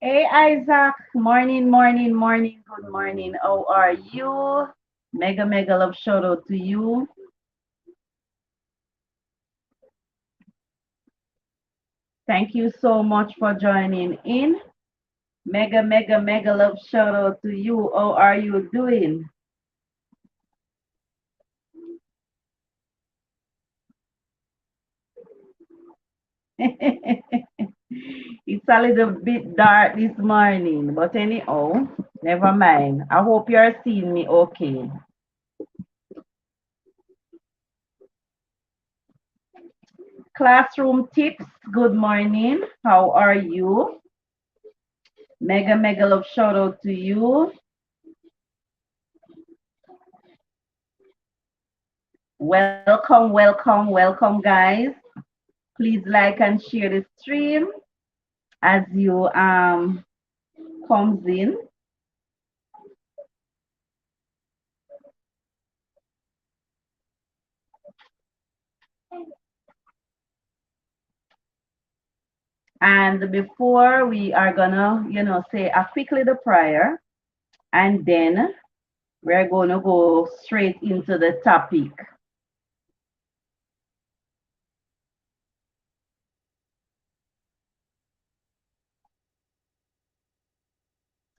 Hey Isaac, morning, morning, morning, good morning. How are you? Mega, mega love shout out to you. Thank you so much for joining in. Mega, mega, mega love shout out to you. How are you doing? It's a little bit dark this morning, but anyhow, never mind. I hope you're seeing me okay. Classroom tips, good morning. How are you? Mega, mega love shout out to you. Welcome, welcome, welcome, guys. Please like and share the stream as you comes in. And before we are gonna, say a quick little prayer, and then we're gonna go straight into the topic.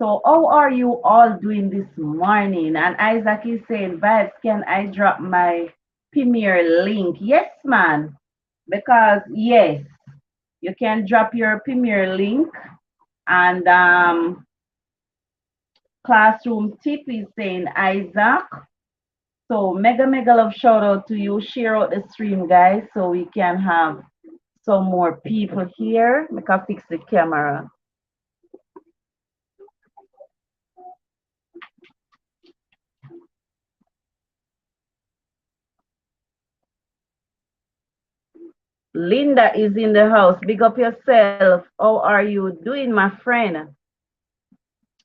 So, how are you all doing this morning? And Isaac is saying, Vibes, can I drop my Premier link? Yes, man. Because yes, you can drop your Premier link and classroom tip is saying Isaac. So mega mega love shout out to you. Share out the stream, guys, so we can have some more people here. Make I fix the camera. Linda is in the house. Big up yourself. How are you doing, my friend?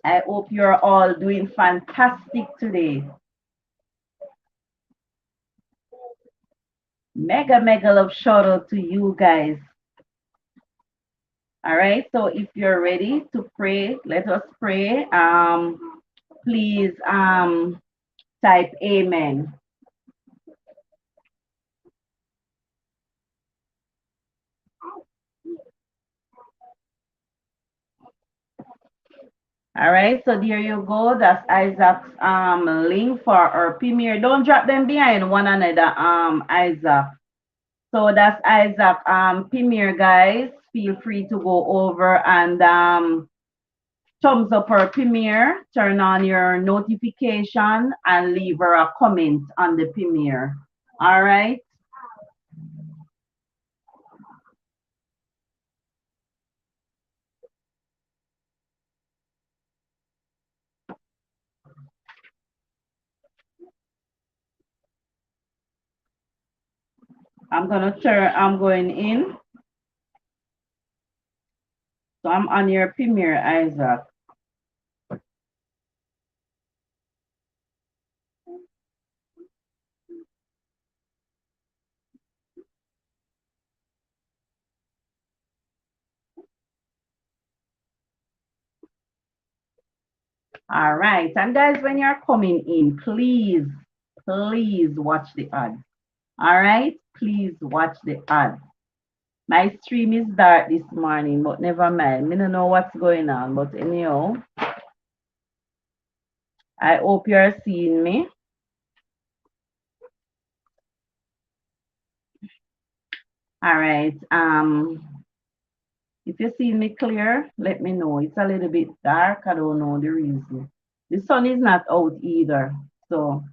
I hope you're all doing fantastic today. Mega mega love shout out to you guys. All right, so if you're ready to pray, let us pray. Please type amen. All right, so there you go. That's Isaac's link for our premiere. Don't drop them behind one another, Isaac. So that's Isaac premiere, guys. Feel free to go over and thumbs up our premiere, turn on your notification, and leave her a comment on the premiere. All right. I'm going in. So I'm on your premiere, Isaac. All right. And guys, when you're coming in, please watch the ad. All right. Please watch the ad. My stream is dark this morning, but never mind. I don't know what's going on. But anyhow, I hope you're seeing me. All right. If you see me clear, let me know. It's a little bit dark. I don't know the reason. The sun is not out either. So,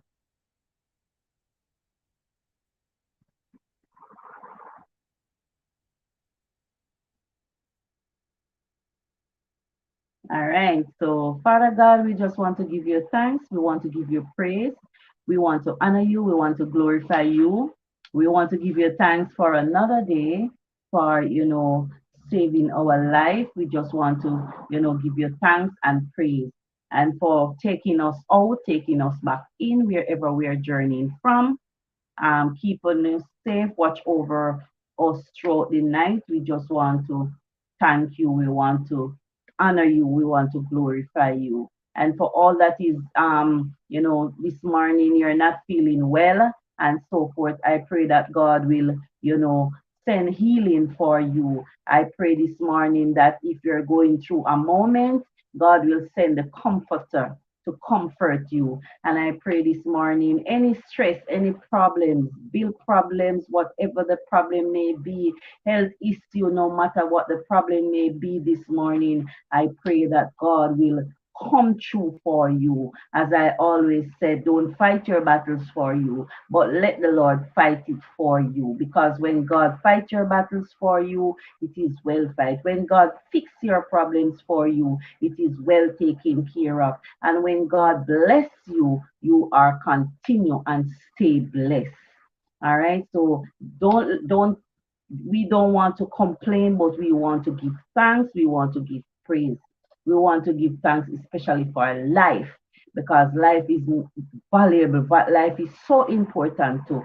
all right. So, Father God, we just want to give you thanks. We want to give you praise. We want to honor you. We want to glorify you. We want to give you thanks for another day, for, saving our life. We just want to, give you thanks and praise. And for taking us out, taking us back in wherever we are journeying from, keeping us safe, watch over us throughout the night. We just want to thank you. We want to honor you. We want to glorify you. And for all that is, this morning you're not feeling well and so forth, I pray that God will, send healing for you. I pray this morning that if you're going through a moment, God will send the comforter to comfort you. And I pray this morning, any stress, any problems, bill problems, whatever the problem may be, health issue, no matter what the problem may be this morning, I pray that God will come true for you. As I always said, don't fight your battles for you, but let the Lord fight it for you. Because when God fights your battles for you, it is well fight. When God fix your problems for you, it is well taken care of. And when God bless you, you are continue and stay blessed. All right. So don't we don't want to complain, but we want to give thanks. We want to give praise. We want to give thanks, especially for life, because life is valuable, but life is so important to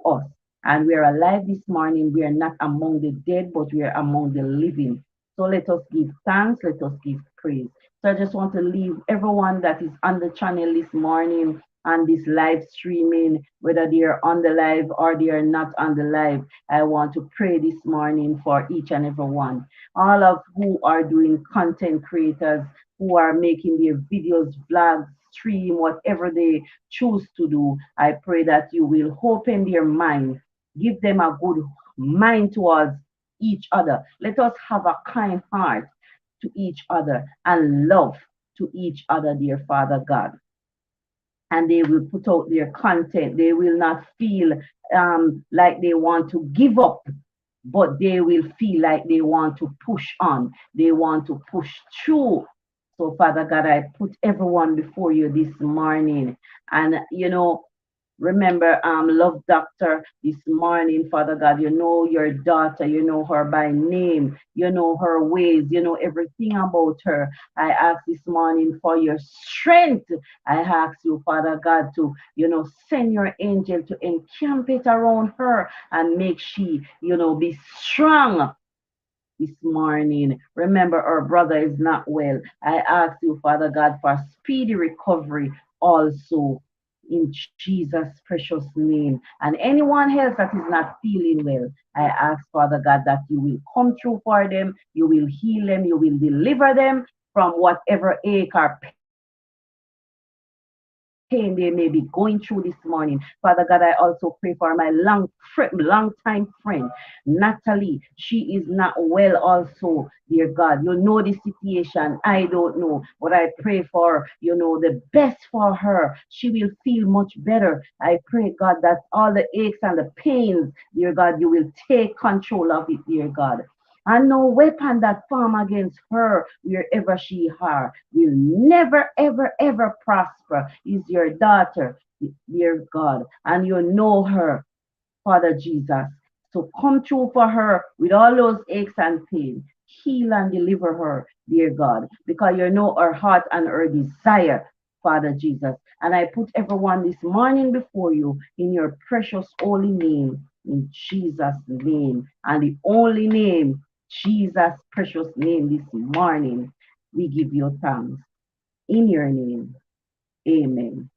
us. And we are alive this morning. We are not among the dead, but we are among the living. So let us give thanks. Let us give praise. So I just want to leave everyone that is on the channel this morning on this live streaming, whether they are on the live or they are not on the live. I want to pray this morning for each and every one. All of who are doing content creators, who are making their videos, vlogs, stream, whatever they choose to do. I pray that you will open their mind, give them a good mind towards each other. Let us have a kind heart to each other and love to each other, dear Father God. And they will put out their content. They will not feel like they want to give up, but they will feel like they want to push on. They want to push through. So, Father God, I put everyone before you this morning. And, remember, love doctor this morning, Father God, you know your daughter, you know her by name, you know her ways, you know everything about her. I ask this morning for your strength. I ask you, Father God, to, send your angel to encamp it around her and make she, be strong this morning. Remember, our brother is not well. I ask you, Father God, for speedy recovery also in Jesus' precious name. And anyone else that is not feeling well, I ask, Father God, that you will come through for them, you will heal them, you will deliver them from whatever ache or pain they may be going through this morning. Father God, I also pray for my long time friend, Natalie. She is not well also, dear God. You know the situation. I don't know. But I pray for, the best for her. She will feel much better. I pray, God, that all the aches and the pains, dear God, you will take control of it, dear God. And no weapon that form against her, wherever she are, will never, ever, ever prosper. Is your daughter, dear God, and you know her, Father Jesus. So come true for her with all those aches and pains. Heal and deliver her, dear God, because you know her heart and her desire, Father Jesus. And I put everyone this morning before you in your precious holy name, in Jesus' name, and the only name, Jesus' precious name this morning. We give you thanks in your name. Amen.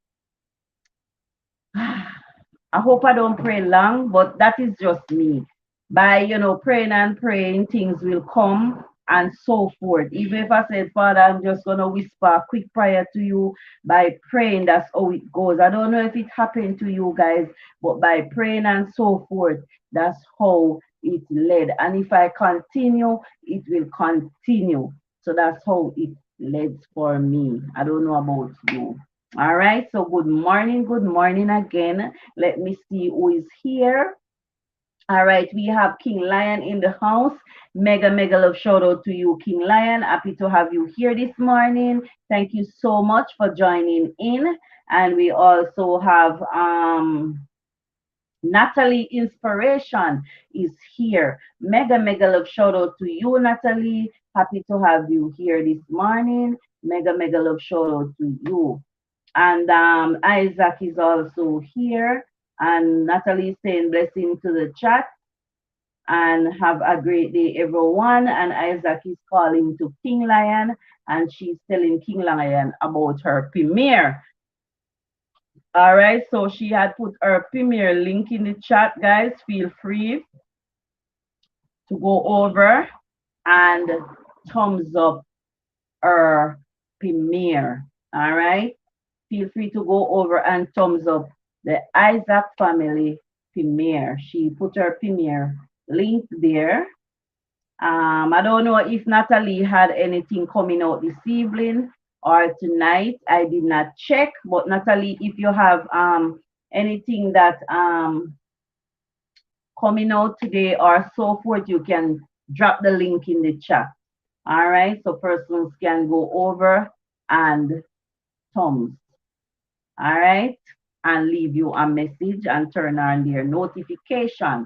I hope I don't pray long, but that is just me. By, praying and praying, things will come and so forth. Even if I said, Father, I'm just going to whisper a quick prayer to you, by praying, that's how it goes. I don't know if it happened to you guys, but by praying and so forth, that's how it led. And if I continue, it will continue. So that's how it led for me. I don't know about you. All right, so good morning again. Let me see who is here. All right, we have King Lion in the house. Mega love shout out to you, King Lion. Happy to have you here this morning. Thank you so much for joining in. And we also have Natalie Inspiration is here. Mega love shout out to you, Natalie. Happy to have you here this morning. Mega love shout out to you. And Isaac is also here. And Natalie is saying blessing to the chat. and have a great day, everyone. And Isaac is calling to King Lion, and she's telling King Lion about her premiere. All right, so she had put her premiere link in the chat, guys. Feel free to go over and thumbs up her premiere. All right, feel free to go over and thumbs up the Isaac family premiere. She put her premiere link there. I don't know if Natalie had anything coming out this evening or tonight. I did not check, but Natalie, if you have anything that coming out today or so forth, you can drop the link in the chat. All right, so persons can go over and thumbs. All right, and leave you a message and turn on their notification.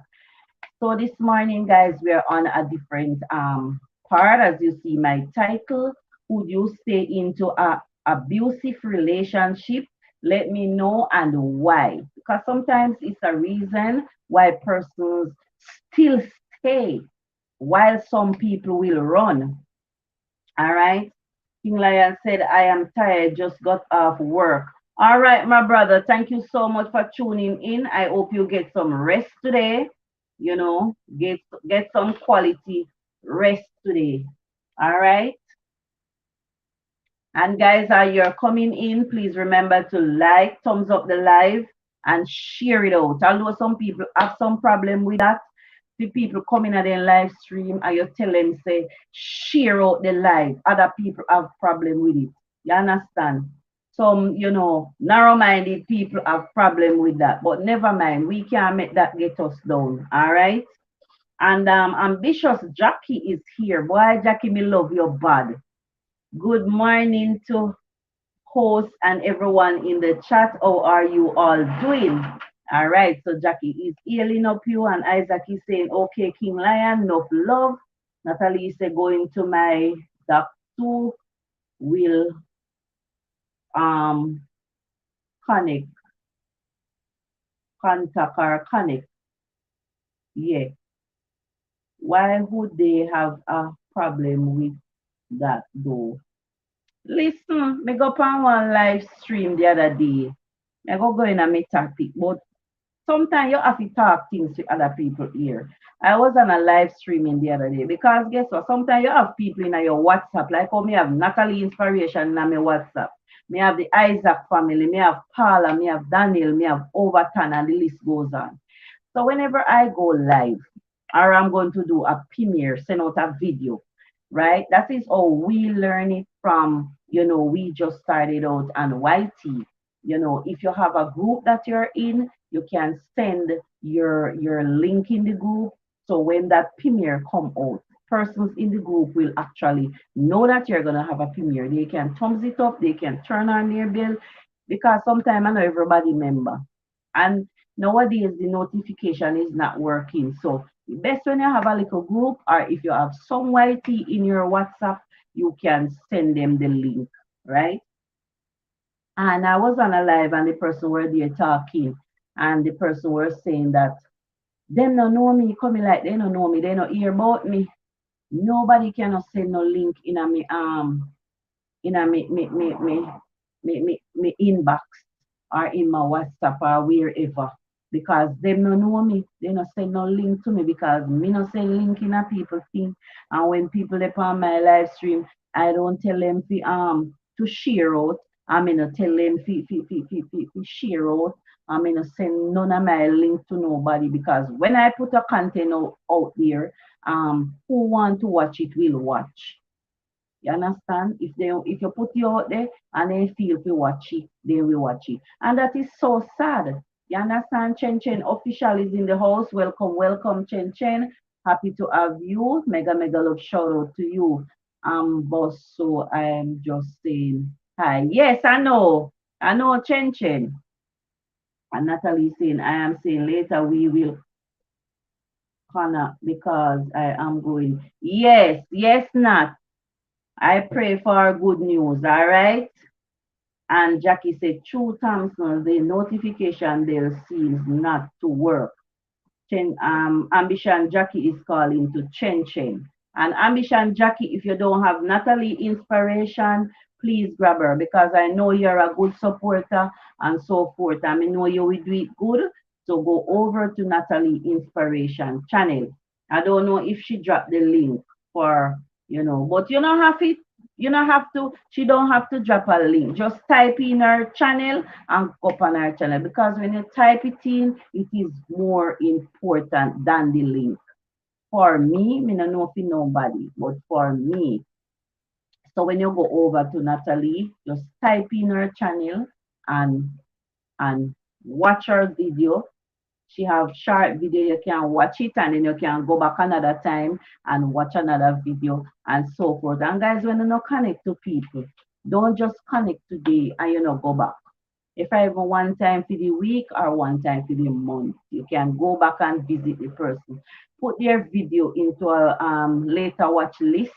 So this morning, guys, we're on a different part. As you see my title, would you stay into a abusive relationship? Let me know and why. Because sometimes it's a reason why persons still stay while some people will run. All right. King Lion said, I am tired, just got off work. All right, my brother, thank you so much for tuning in. I hope you get some rest today. You know, get some quality rest today. All right. And guys, you're coming in, please remember to like, thumbs up the live, and share it out. Although some people have some problem with that, the people coming at their live stream and you tell them, say, share out the live. Other people have problem with it. You understand? Some, narrow-minded people have problem with that. But never mind, we can't make that get us down. All right? And ambitious Jackie is here. Boy, Jackie, me love your bad. Good morning to host and everyone in the chat. How are you all doing? All right, so Jackie is healing up you, and Isaac is saying, okay, King Lion, enough love. Natalie is going to my doctor will um connect, contact or connect. Yeah. Why would they have a problem with that though? Listen, me go on one live stream the other day. I go in a me topic, but sometimes you have to talk things to other people here. I was on a live streaming the other day because guess what? Sometimes you have people in your WhatsApp, like me have Natalie Inspiration in my WhatsApp. Me have the Isaac family, me have Paula, me have Daniel, me have Overton, and the list goes on. So whenever I go live, or I'm going to do a premiere, send out a video, right? That is how we learn it from, we just started out on YT. If you have a group that you're in, you can send your link in the group. So when that premiere come out, persons in the group will actually know that you're gonna have a premiere. They can thumbs it up, they can turn on their bell, because sometimes I know everybody member. And nowadays the notification is not working. So best when you have a little group, or if you have some YT in your WhatsApp, you can send them the link, right? And I was on a live and the person were there talking, and the person were saying that them no know me, coming like they don't know me, they don't hear about me. Nobody cannot send no link in a me me inbox or in my WhatsApp or wherever, because them no know me. They no send no link to me because me no send link in a people thing. And when people they on my live stream, I don't tell them to share out. I mean no tell them to share out. I mean no send none of my link to nobody, because when I put a content out there, who want to watch it will watch. You understand? If you put it out there and they feel to watch it, they will watch it. And that is so sad. You understand? Chen Chen official is in the house. Welcome, welcome, Chen Chen. Happy to have you. Mega mega love shout out to you. Boss. So I'm just saying hi. Yes, I know. I know Chen Chen. And Natalie saying I am saying later we will connect because I am going. Yes, yes, Nat. I pray for good news, all right? And Jackie said, True Thompson, the notification bell seems not to work. Ambition Jackie is calling to Chen Chen. And Ambition Jackie, if you don't have Natalie inspiration, please grab her because I know you're a good supporter and so forth. I know you will do it good. So go over to Natalie Inspiration channel. I don't know if she dropped the link for, but you don't have it. You don't have to, she don't have to drop a link. Just type in her channel and go up on her channel because when you type it in, it is more important than the link. For me don't know for nobody, but for me. So when you go over to Natalie, just type in her channel and and watch her video. She have short video, you can watch it and then you can go back another time and watch another video and so forth. And guys, when you not connect to people, don't just connect today and you know go back. If I have a one time for the week or one time for the month, you can go back and visit the person. Put their video into a later watch list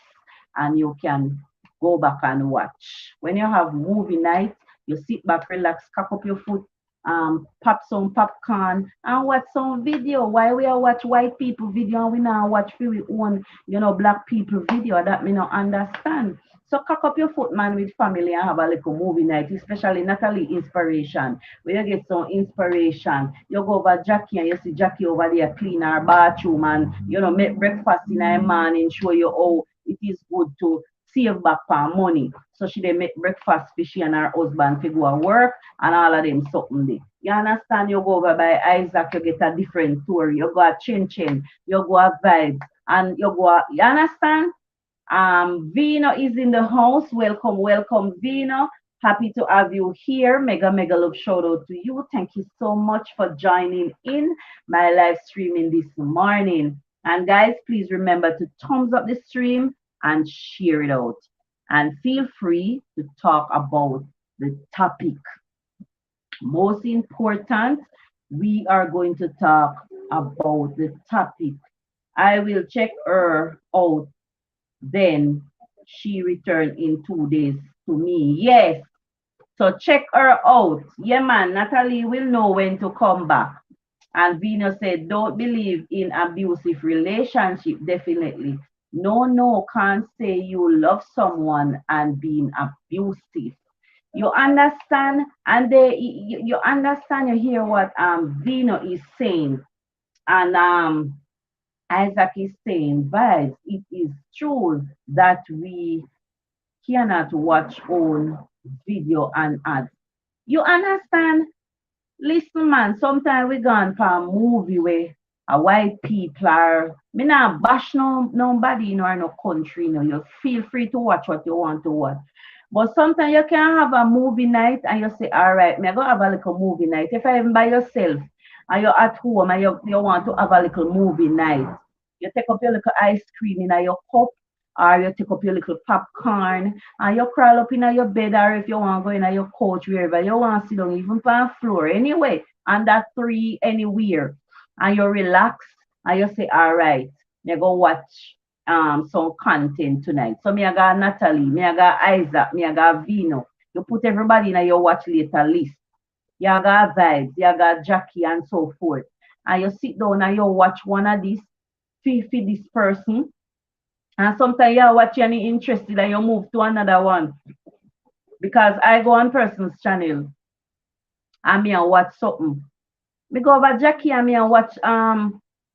and you can go back and watch. When you have movie night, you sit back, relax, cock up your foot, pop some popcorn and watch some video. Why we are watch white people video and we now watch for we own, black people video that me not understand. So cock up your foot, man, with family and have a little movie night, especially Natalie Inspiration. Where you get some inspiration. You go over Jackie and you see Jackie over there clean her bathroom and, make breakfast in her morning, show you how it is good to save back for money. So she they make breakfast for she and her husband to go to work and all of them something there. You understand? You go over by Isaac, you get a different story. You go a Chin Chin, you go a Vibes, and you understand? Vino is in the house. Welcome, welcome, Vino. Happy to have you here. Mega, mega love shout out to you. Thank you so much for joining in my live streaming this morning. And guys, please remember to thumbs up the stream and share it out. And feel free to talk about the topic. Most important, we are going to talk about the topic. I will check her out then she returned in 2 days to me. Yes. So check her out. Yeah, man. Natalie will know when to come back. And Venus said, don't believe in abusive relationship. Definitely. No, no, can't say you love someone and being abusive. You understand? And you understand, you hear what Vino is saying. And Isaac is saying, vibes, it is true that we cannot watch on video and ads. You understand? Listen, man, sometimes we gone for a movie where a white people are, me not bash nobody, or no country, you feel free to watch what you want to watch. But sometimes you can have a movie night and you say, all right, me I go have a little movie night. If I even by yourself and you're at home and you want to have a little movie night, you take up your little ice cream in your cup or you take up your little popcorn and you crawl up in your bed or if you want to go in your couch wherever you want to sit down, even on the floor anyway, and that three anywhere. And you relax and you say, all right, you go watch some content tonight. So me I got Natalie, me I got Isaac, me I got Vino. You put everybody in your watch later list. You got Vibes, you got Jackie and so forth. And you sit down and you watch one of these, feel for this person. And sometimes you watch any interested and you move to another one. Because I go on person's channel and me and watch something. Me go over Jackie and me and watch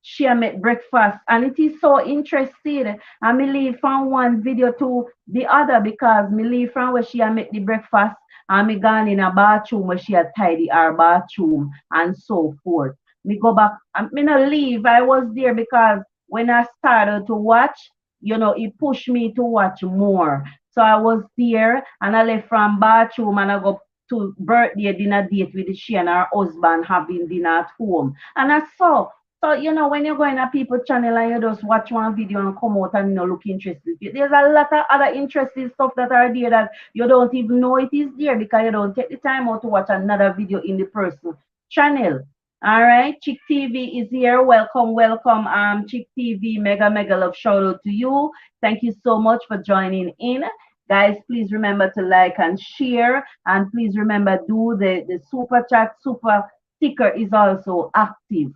she make breakfast and it is so interesting. And me leave from one video to the other because me leave from where she make the breakfast and me gone in a bathroom where she had tidy her bathroom and so forth. Me go back and me not leave. I was there because when I started to watch, it pushed me to watch more. So I was there and I left from bathroom and I go to birthday dinner date with she and her husband having dinner at home. And I saw, so when you go in a people channel and you just watch one video and come out and look interested, there's a lot of other interesting stuff that are there that you don't even know it is there because you don't take the time out to watch another video in the person channel. All right, Chick TV is here. Welcome, welcome, Chick TV. Mega, mega love shout out to you. Thank you so much for joining in. Guys, please remember to like and share. And please remember, do the super chat, super sticker is also active.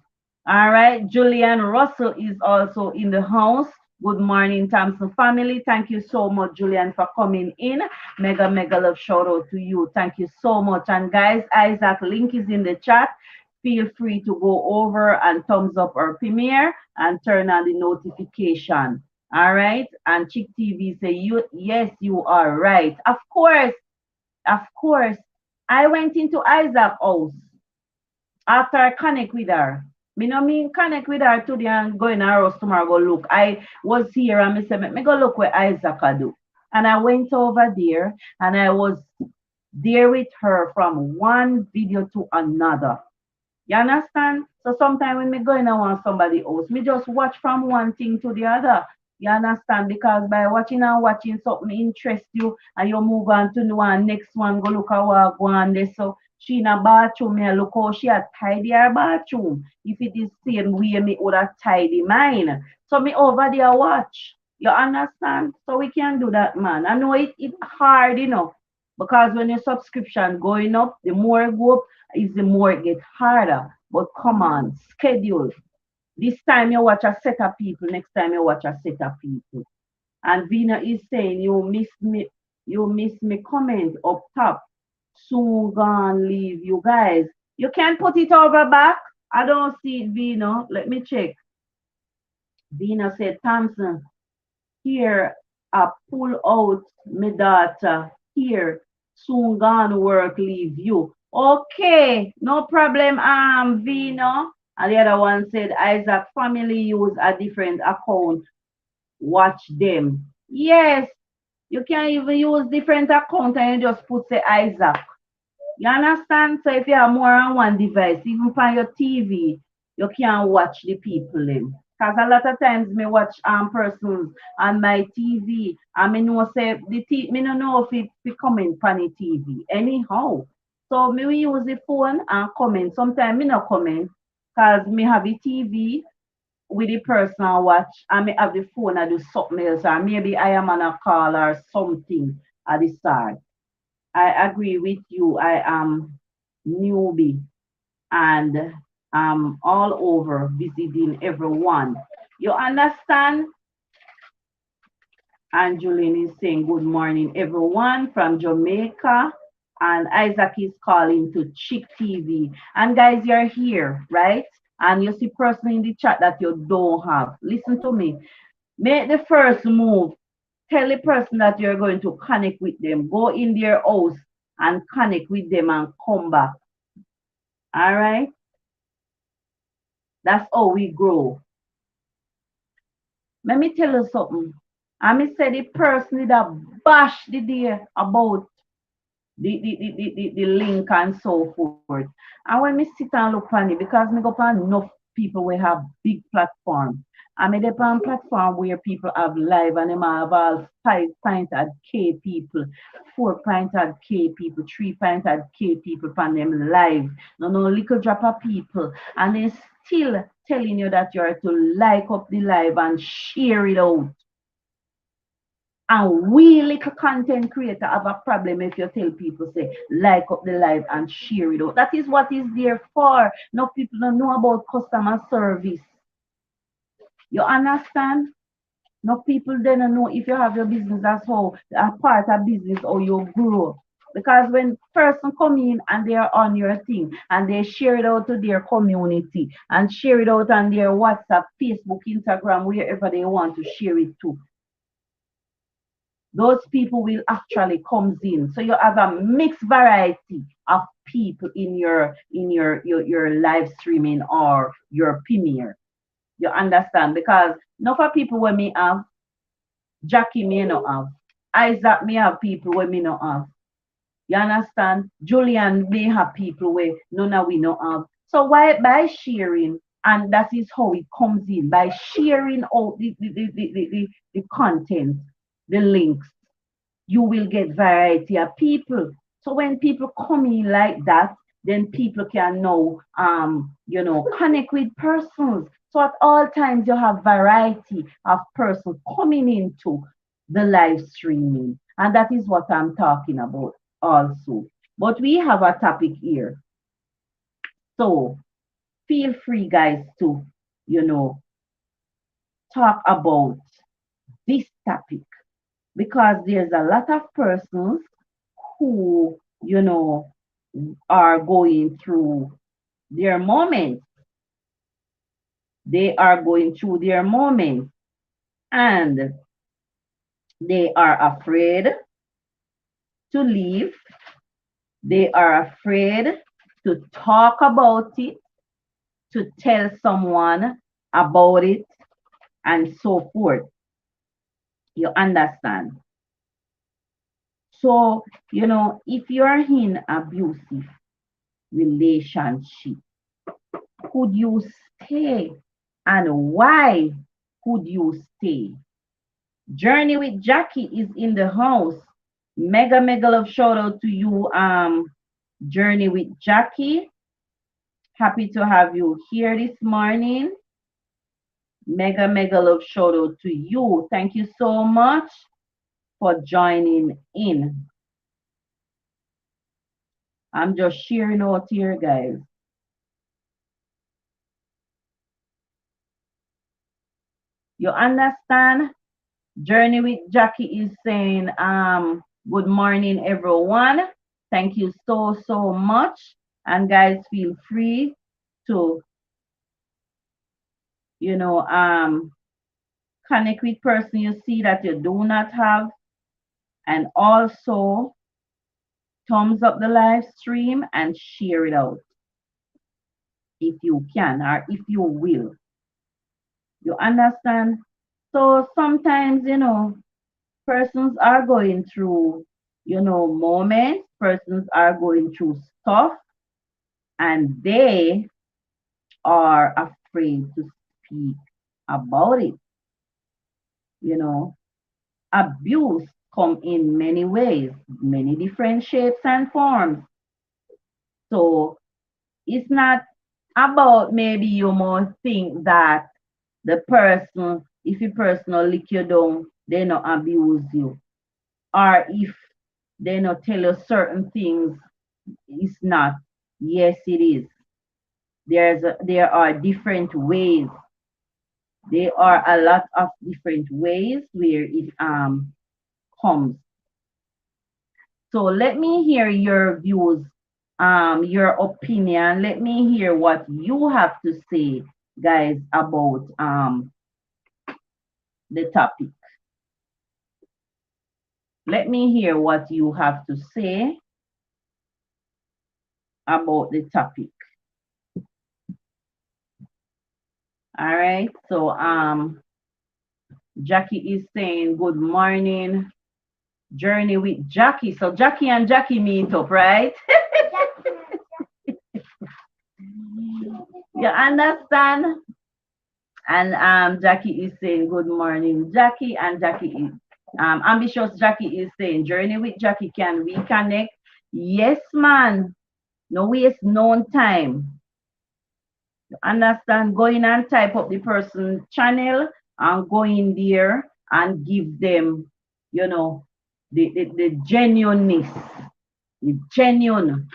All right, Julian Russell is also in the house. Good morning, Thompson family. Thank you so much, Julian, for coming in. Mega, mega love shout out to you. Thank you so much. And guys, Isaac link is in the chat. Feel free to go over and thumbs up our premiere and turn on the notification. All right. And Chick TV say you yes, you are right. Of course, of course. I went into Isaac house after I connect with her. Me no mean connect with her today and go in her house tomorrow go look. I was here and me say, me go look what Isaac a do. And I went over there and I was there with her from one video to another. You understand? So sometimes when me going on somebody else, me just watch from one thing to the other. You understand? Because by watching and watching something interest you and you move on to the one next one, go look at what go on there. So she in a bathroom, me look how she had tidy her bathroom. If it is same way, me would have tidy mine. So me over there watch. You understand? So we can do that, man. I know it hard, because when your subscription going up, the more it go up, is the more it gets harder. But come on, schedule. This time you watch a set of people, next time you watch a set of people. And Vina is saying you miss me comment up top. Soon gone leave you guys. You can put it over back. I don't see it, Vina. Let me check. Vina said, Thompson, here I pull out my daughter. Here, soon gone work leave you. Okay, no problem, Vino. And the other one said Isaac family use a different account. Watch them. Yes, you can even use different account and you just put say Isaac. You understand? So if you have more than one device, even on your TV, you can watch the people in. Because a lot of times me watch persons on my TV and me know say me no know if it coming on the TV. Anyhow. So me we use the phone and comment. Sometimes me not comment because me have the TV with the person I watch and me have the phone I do something else or maybe I am on a call or something at the side. I agree with you. I am newbie and all over visiting everyone. You understand? Angeline is saying good morning, everyone from Jamaica. And Isaac is calling to Chick TV. And guys, you're here, right? And you see person in the chat that you don't have. Listen to me. Make the first move. Tell the person that you're going to connect with them. Go in their house and connect with them and come back. All right? That's how we grow. Let me tell you something. I me say the person that bash the day about the link and so forth. And when me sit and look on it, because me go on enough people will have big platform. I mean, they on platform where people have live and them have all 5.K people, 4.K people, 3.K people on them live. No little drop of people. And they still telling you that you are to like up the live and share it out. And we like a content creator have a problem if you tell people say like up the live and share it out. That is what is there for. No people don't know about customer service. You understand? No people then don't know if you have your business as how a part of business or you grow. Because when person come in and they are on your thing and they share it out to their community and share it out on their WhatsApp, Facebook, Instagram, wherever they want to share it to, those people will actually comes in. So you have a mixed variety of people in your live streaming or your premiere. You understand? Because not for people when me have, Jackie may not have, Isaac may have people when me not have. You understand? Julian may have people where none of we not have. So why by sharing, and that is how it comes in, by sharing all the content, the links, you will get variety of people. So when people come in like that, then people can know, connect with persons. So at all times you have variety of persons coming into the live streaming. And that is what I'm talking about also. But we have a topic here. So feel free, guys, to, you know, talk about this topic because there's a lot of persons who, are going through their moments. They are going through their moments and they are afraid to leave. They are afraid to talk about it, to tell someone about it, and so forth. You understand? So, if you're in abusive relationship, could you stay? And why could you stay? Journey with Jackie is in the house. Mega love shout out to you, Journey with Jackie. Happy to have you here this morning. Mega love shout out to you. Thank you so much for joining in. I'm just sharing out here, guys. You understand? Journey with Jackie is saying, good morning, everyone. Thank you so much. And guys, feel free to, connect with person you see that you do not have. And also thumbs up the live stream and share it out if you can or if you will. You understand? So sometimes, persons are going through, moments, persons are going through stuff, and they are afraid to speak about it. Abuse come in many ways, many different shapes and forms. So it's not about maybe you must think that the person, if a person will lick you down, they not abuse you. Or if they not tell you certain things, it's not. Yes, it is. There are different ways. There are a lot of different ways where it comes. So let me hear your views, your opinion. Let me hear what you have to say, guys, about the topic. Let me hear what you have to say about the topic. All right. So Jackie is saying good morning. Journey with Jackie. So Jackie and Jackie meet up, right? You understand? And Jackie is saying good morning, Jackie, and Jackie is ambitious Jackie is saying journey with Jackie can reconnect. Yes, man. No waste no time. You understand? Go in and type up the person channel and go in there and give them, the genuineness. The genuine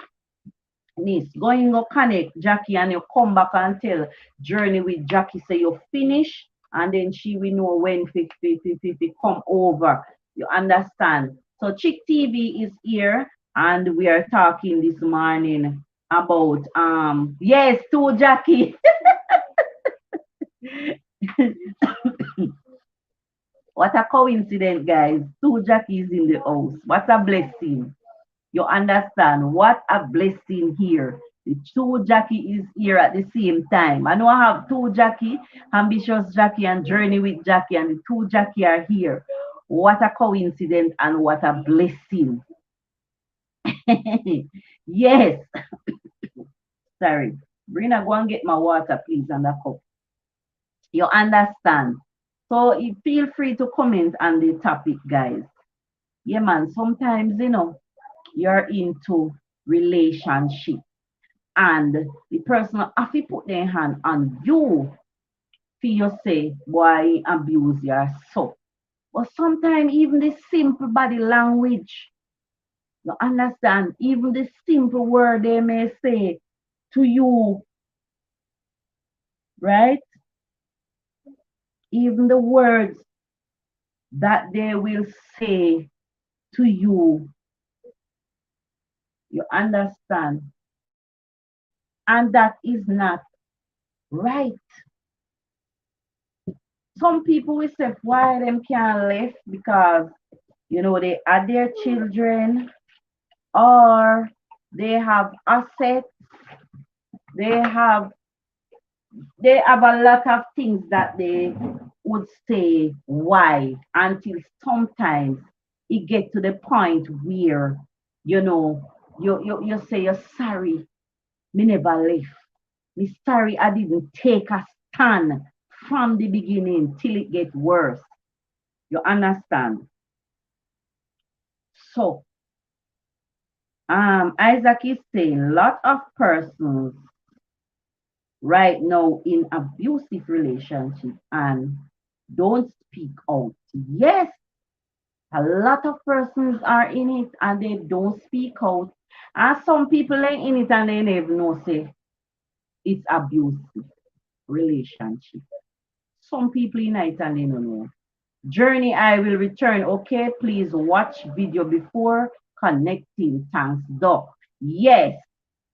going to connect Jackie and you come back and tell Journey with Jackie say you finish and then she will know when to come over. You understand? So Chick TV is here and we are talking this morning about yes, to Jackie. What a coincidence, guys. Two Jackies in the house. What a blessing. You understand? What a blessing here. The two Jackie is here at the same time. I know I have two Jackie, ambitious Jackie and journey with Jackie, and the two Jackie are here. What a coincidence and what a blessing. Yes. Sorry. Brina, go and get my water, please, and a cup. You understand? So you feel free to comment on the topic, guys. Yeah, man. Sometimes, you're into relationship and the person have to put their hand on you for you say, boy, abuse you so. But sometimes even the simple body language, you understand, even the simple word they may say to you right? Even the words that they will say to you, you understand? And that is not right. Some people will say why them can't live because they are their children or they have assets, they have they have a lot of things that they would say why until sometimes it get to the point where you know you say you're sorry, me never left. Me sorry I didn't take a stand from the beginning till it get worse. You understand? So Isaac is saying lot of persons right now in abusive relationship and don't speak out. Yes, a lot of persons are in it and they don't speak out. And some people are in it and they never know say it's abusive relationship. Some people in it and they don't know. Journey, I will return. Okay, please watch video before connecting. Thanks, Doc. Yes.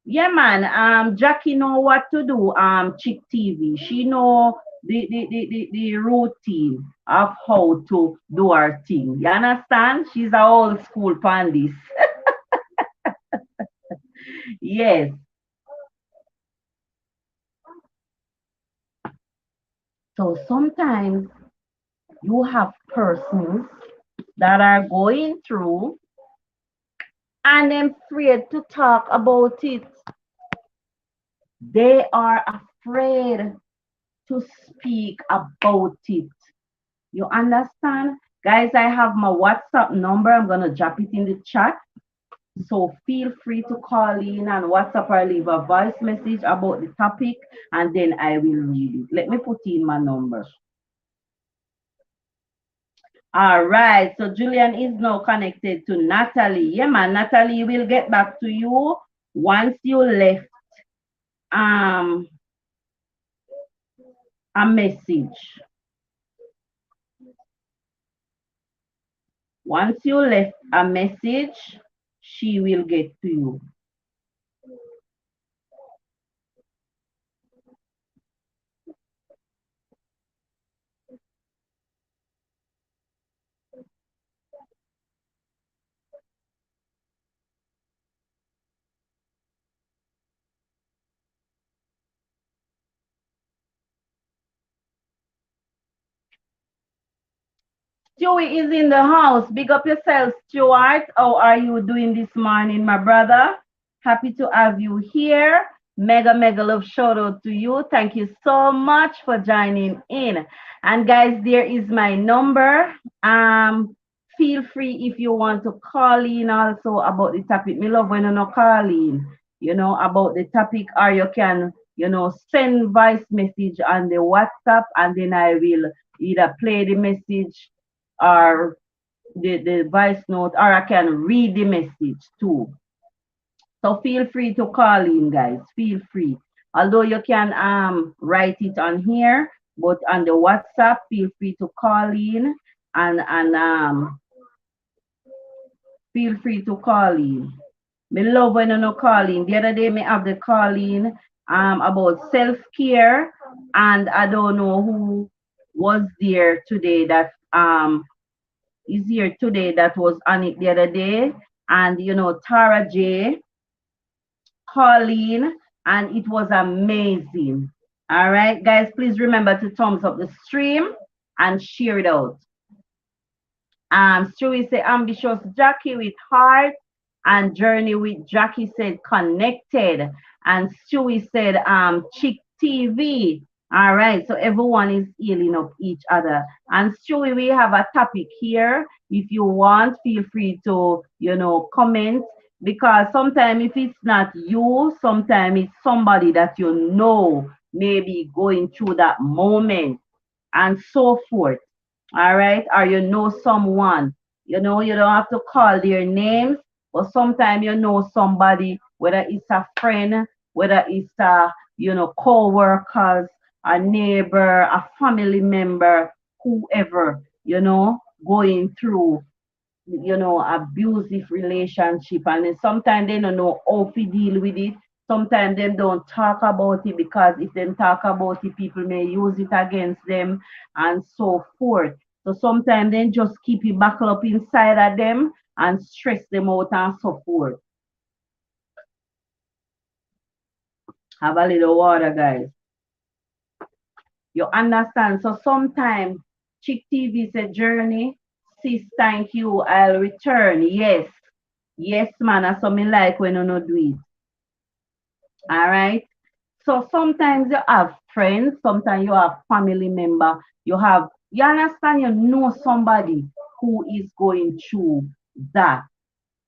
Yeah, man. Jackie know what to do. Chick TV. She know the routine of how to do her thing. You understand? She's a old school pandis. Yes. So sometimes you have persons that are going through and them afraid to talk about it. They are afraid to speak about it. You understand? Guys, I have my WhatsApp number. I'm going to drop it in the chat. So feel free to call in and WhatsApp or leave a voice message about the topic and then I will read it. Let me put in my number. All right. So Julian is now connected to Natalie. Yeah, man. Natalie will get back to you once you left um a message. Once you left a message, she will get to you. Stewie is in the house. Big up yourself, Stuart. How are you doing this morning, my brother? Happy to have you here. Mega, mega love shout out to you. Thank you so much for joining in. And guys, there is my number. Feel free if you want to call in also about the topic. Me love when you know call in, about the topic, or you can, send voice message on the WhatsApp, and then I will either play the message or the voice note, or I can read the message too. So feel free to call in, guys. Feel free. Although you can write it on here, but on the WhatsApp, feel free to call in and feel free to call in. Me love when you know call in. The other day me have the call in about self-care, and I don't know who was there today that is here today that was on it the other day. And Tara J, Colleen, and it was amazing. All right, guys, please remember to thumbs up the stream and share it out. Stewie said ambitious Jackie with heart, and Journey with Jackie said connected, and Stewie said Chick TV. All right, so everyone is healing up each other. And Stewie, we have a topic here. If you want, feel free to comment, because sometimes if it's not you, sometimes it's somebody that maybe going through that moment and so forth. All right. Or someone, you don't have to call their names, but sometimes somebody, whether it's a friend, whether it's co-workers, a neighbor, a family member, whoever, going through, abusive relationship. And then sometimes they don't know how to deal with it. Sometimes they don't talk about it because if they talk about it, people may use it against them and so forth. So sometimes they just keep it buckled up inside of them and stress them out and so forth. Have a little water, guys. You understand? So sometimes Chick TV is a journey. Sis, thank you. I'll return. Yes. Yes, man. That's something like when you not do it. All right. So sometimes you have friends, sometimes you have family member, you understand, somebody who is going through that.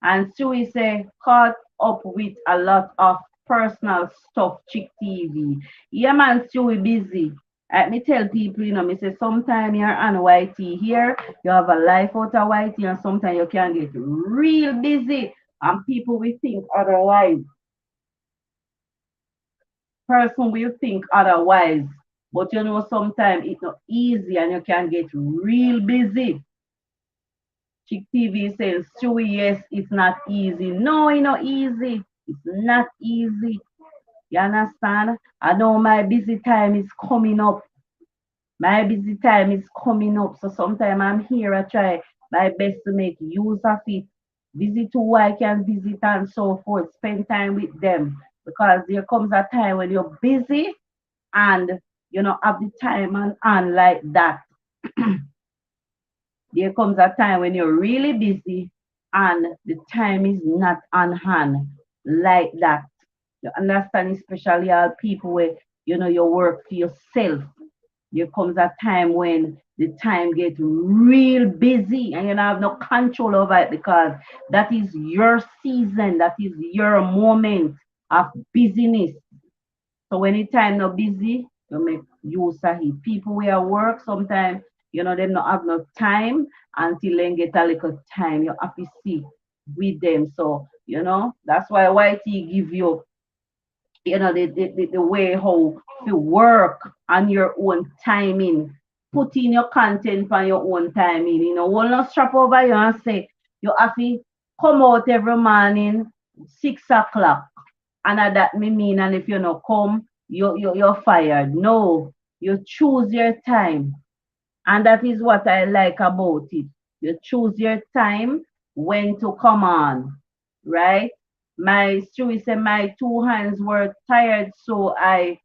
And so we say caught up with a lot of personal stuff, Chick TV. Yeah, man, still we busy. Let me tell people, me say sometimes you're on YT here, you have a life out of YT, and sometimes you can get real busy, and people will think otherwise. Person will think otherwise. But sometimes it's not easy and you can get real busy. Chick TV says, Stewie, yes, it's not easy. No, it's not easy. It's not easy. You understand? I know my busy time is coming up. My busy time is coming up. So sometimes I'm here, I try my best to make use of it. Visit who I can visit and so forth. Spend time with them. Because there comes a time when you're busy and have the time and like that. There comes a time when you're really busy and the time is not on hand like that. You understand, especially all people where you work for yourself. There comes a time when the time gets real busy and you don't have no control over it because that is your season, that is your moment of busyness. So when the time not busy, you make use of it. People where work sometimes, them not have no time until they get a little time. You have to see with them. So, that's why YT give you, the way how to work on your own timing. Put in your content on your own timing. Will not strap over you and say you have to come out every morning 6 o'clock. And that me mean, and if you not come, you're fired. No, you choose your time. And that is what I like about it. You choose your time when to come on, right? My Stewie said my two hands were tired, so I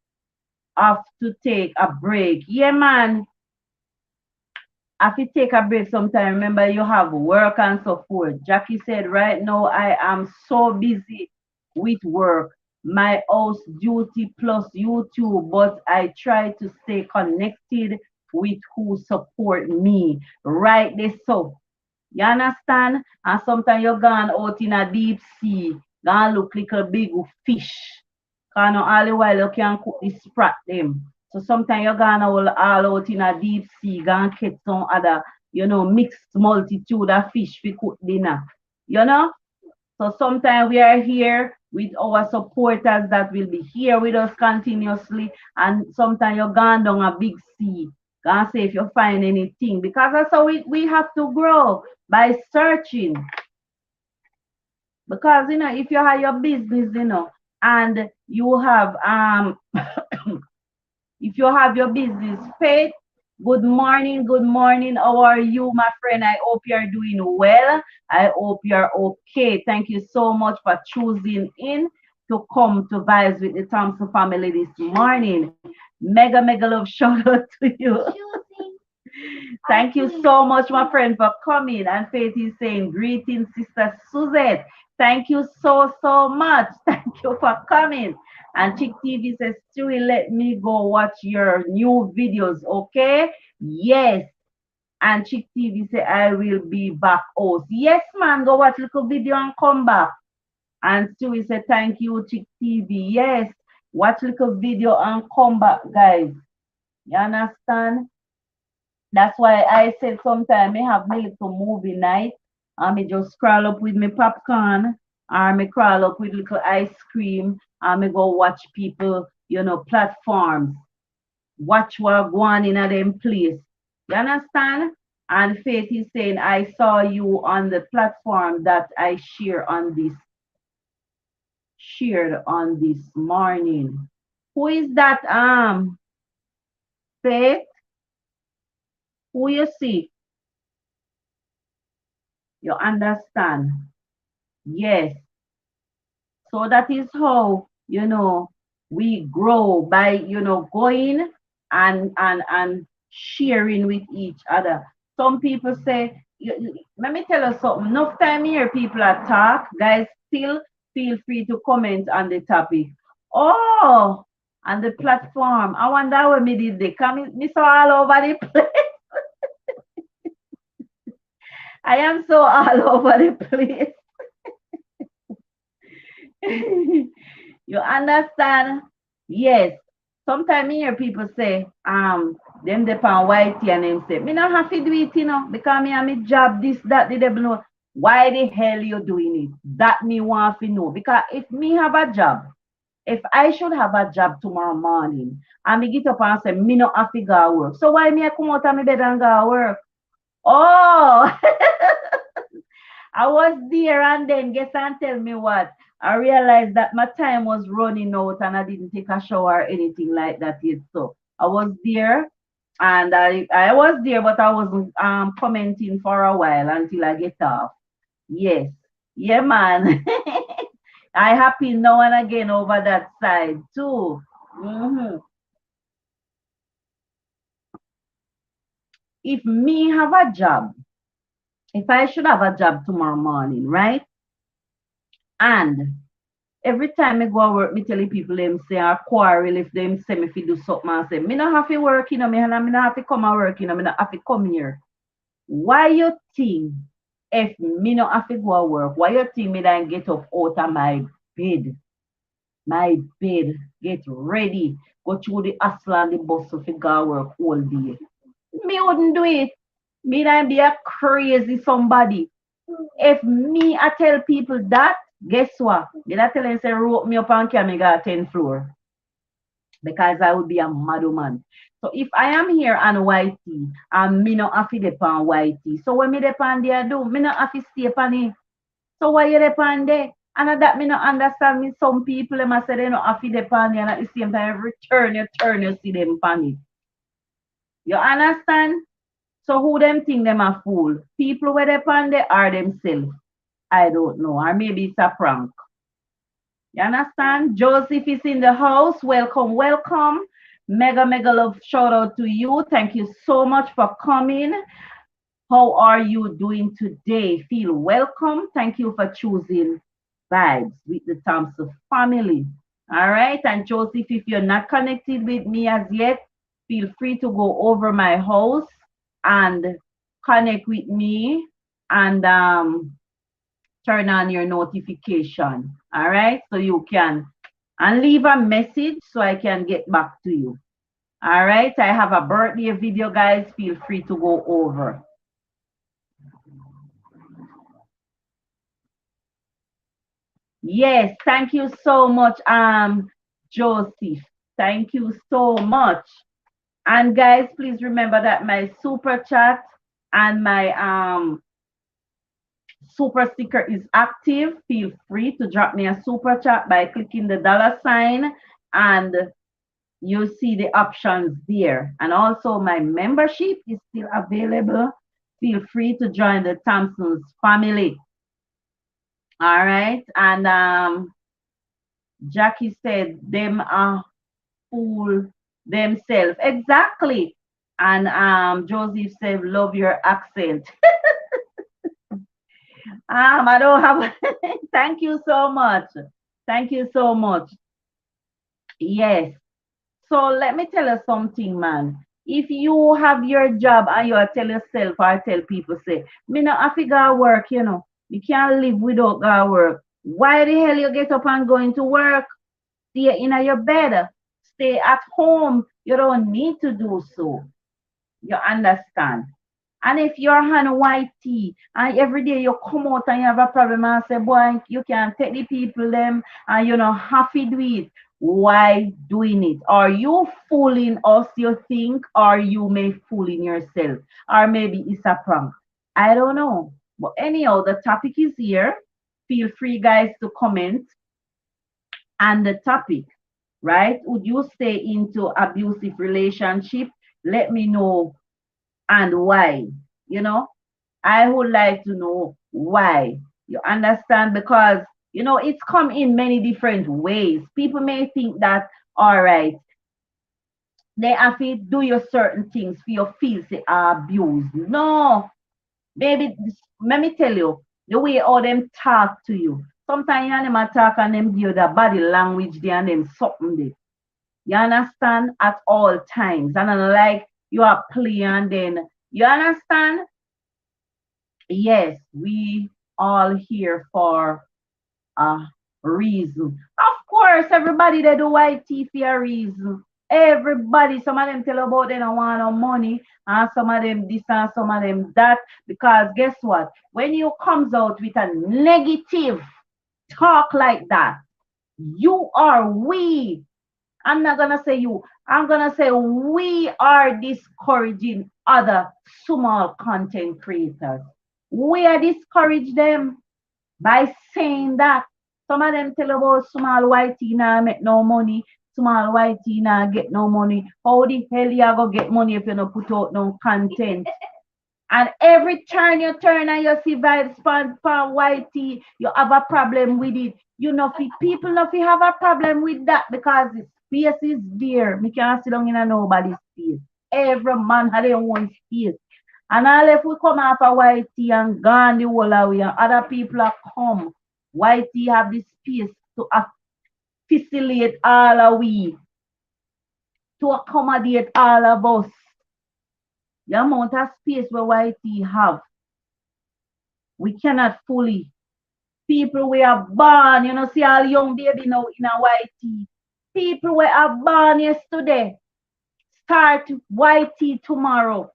have to take a break. Yeah, man. If you take a break sometime, remember you have work and so forth. Jackie said, right now I am so busy with work, my house duty plus YouTube, but I try to stay connected with who support me. Right this so. You understand? And sometimes you're gone out in a deep sea, gonna look like a big fish. Cause no all the while you can cook the sprat them. So sometimes you're gonna all out in a deep sea, gonna catch some other, mixed multitude of fish for cook dinner. You know? So sometimes we are here with our supporters that will be here with us continuously. And sometimes you're gone down a big sea. Gonna say if you find anything. Because that's how we have to grow by searching. Because if you have your business, and you have if you have your business, Faith, good morning, good morning. How are you, my friend? I hope you're doing well. I hope you're okay. Thank you so much for choosing in to come to Vibes with the Thompson family this morning. Mega, mega love shout out to you. Thank you so much, my friend, for coming. And Faith is saying, greetings, Sister Suzette. Thank you so, so much. Thank you for coming. And Chick TV says, Stewie, let me go watch your new videos, okay? Yes. And Chick TV say, I will be back. Oh, yes, man, go watch little video and come back. And Stewie said, thank you, Chick TV. Yes, watch little video and come back, guys. You understand? That's why I said sometimes I have my little movie night and me just crawl up with my popcorn or me crawl up with little ice cream and me go watch people, platforms. watch what going in at them place. You understand? And Faith is saying, I saw you on the platform that I shared on this morning. Who is that? Faith, who you see? You understand? Yes. So that is how, we grow by, going and sharing with each other. Some people say, let me tell you something. Enough time here, people are talk. Guys, still feel free to comment on the topic. Oh, on the platform. I wonder what me did they come. Me saw all over the place. I am so all over the place. You understand? Yes. Sometimes you hear people say, them depend white tea and them say, me not have to do it, because me have my job, this, that, the devil know. Why the hell you doing it? That me want to know. Because if me have a job, if I should have a job tomorrow morning, and me get up and say, me not have to go work. So why me I come out of my bed and go work? Oh, I was there and then guess and tell me what. I realized that my time was running out and I didn't take a shower or anything like that yet. So I was there and I was there, but I wasn't commenting for a while until I get off. Yes. Yeah, man. I happy now and again over that side too. hmm If me have a job, if I should have a job tomorrow morning, right? And every time I go to work, me tell the people them say I quarrel if them say me fi do something and say me not have to work, me and me not have to come and work, me not have to come here. Why you think if me not have to go to work, why you think me then get up out of bed, my bed, get ready, go through the hustle and the bustle to go to work all day? Me wouldn't do it. Me then be a crazy somebody. If me I tell people that, guess what? Did I tell them say rope me up and carry me go 10 floor? Because I would be a mad woman. So if I am here on white tea, and me not have to depend white tea. So when me depend there do, me not have to stay upon it. So why you depend there? And that me not understand me. Some people them say they not have to depend there and at the same time every turn you see them upon it. You understand? So who them think them a fool? People where depend there are themselves. I don't know. Or maybe it's a prank. You understand? Joseph is in the house. Welcome, welcome. Mega, mega love shout out to you. Thank you so much for coming. How are you doing today? Feel welcome. Thank you for choosing Vibes with the Thompson family. All right. And Joseph, if you're not connected with me as yet, feel free to go over my house and connect with me and turn on your notification. All right. So you can and leave a message so I can get back to you. All right. I have a birthday video, guys. Feel free to go over. Yes, thank you so much, Joseph. Thank you so much. And guys, please remember that my super chat and my super sticker is active. Feel free to drop me a super chat by clicking the dollar sign and you see the options there. And also my membership is still available. Feel free to join the Thompson's family. All right. And Jackie said them are fool themselves. Exactly. And Joseph said, love your accent. I don't have thank you so much. Thank you so much. Yes. So let me tell you something, man. If you have your job and you tell yourself or tell people, say, me not have to go work, You can't live without go work. Why the hell you get up and go into work? Stay in your bed. Stay at home. You don't need to do so. You understand? And if you're on white tea and every day you come out and you have a problem and say, boy, you can't take the people them and you know have to do it. Why doing it? Are you fooling us, you think, or you may fooling yourself? Or maybe it's a prank. I don't know. But anyhow, the topic is here. Feel free, guys, to comment on the topic, right? Would you stay into abusive relationship? Let me know and why. You know, I would like to know why. You understand? Because it's come in many different ways. People may think that, all right, they have to do your certain things for your feel say abused. No, baby, let me tell you, the way all them talk to you. Sometimes you them talk and them give you the body language there and them something there. You understand? At all times. And then like you are playing then you understand? Yes, we all here for a reason. Of course, everybody they do white tea for a reason. Everybody, some of them tell about they don't want no money, and some of them this and some of them that. Because guess what? When you comes out with a negative talk like that, you are weak. I'm not gonna say you. I'm gonna say we are discouraging other small content creators. We are discouraging them by saying that. Some of them tell about small white nah make no money, small white nah get no money. How the hell you go get money if you don't put out no content? And every turn you turn and you see vibes for white tea, you have a problem with it. You know, people know if you have a problem with that because the space is there. Me can't sit down in a nobody's space. Every man had their own space. And all if we come off a white tea and gone the whole away and other people are come, white tea have the space to facilitate all of we, to accommodate all of us. The amount of space where white tea have, we cannot fully. People we are born, see all young baby now in a white tea. People we are born yesterday, start white tea tomorrow.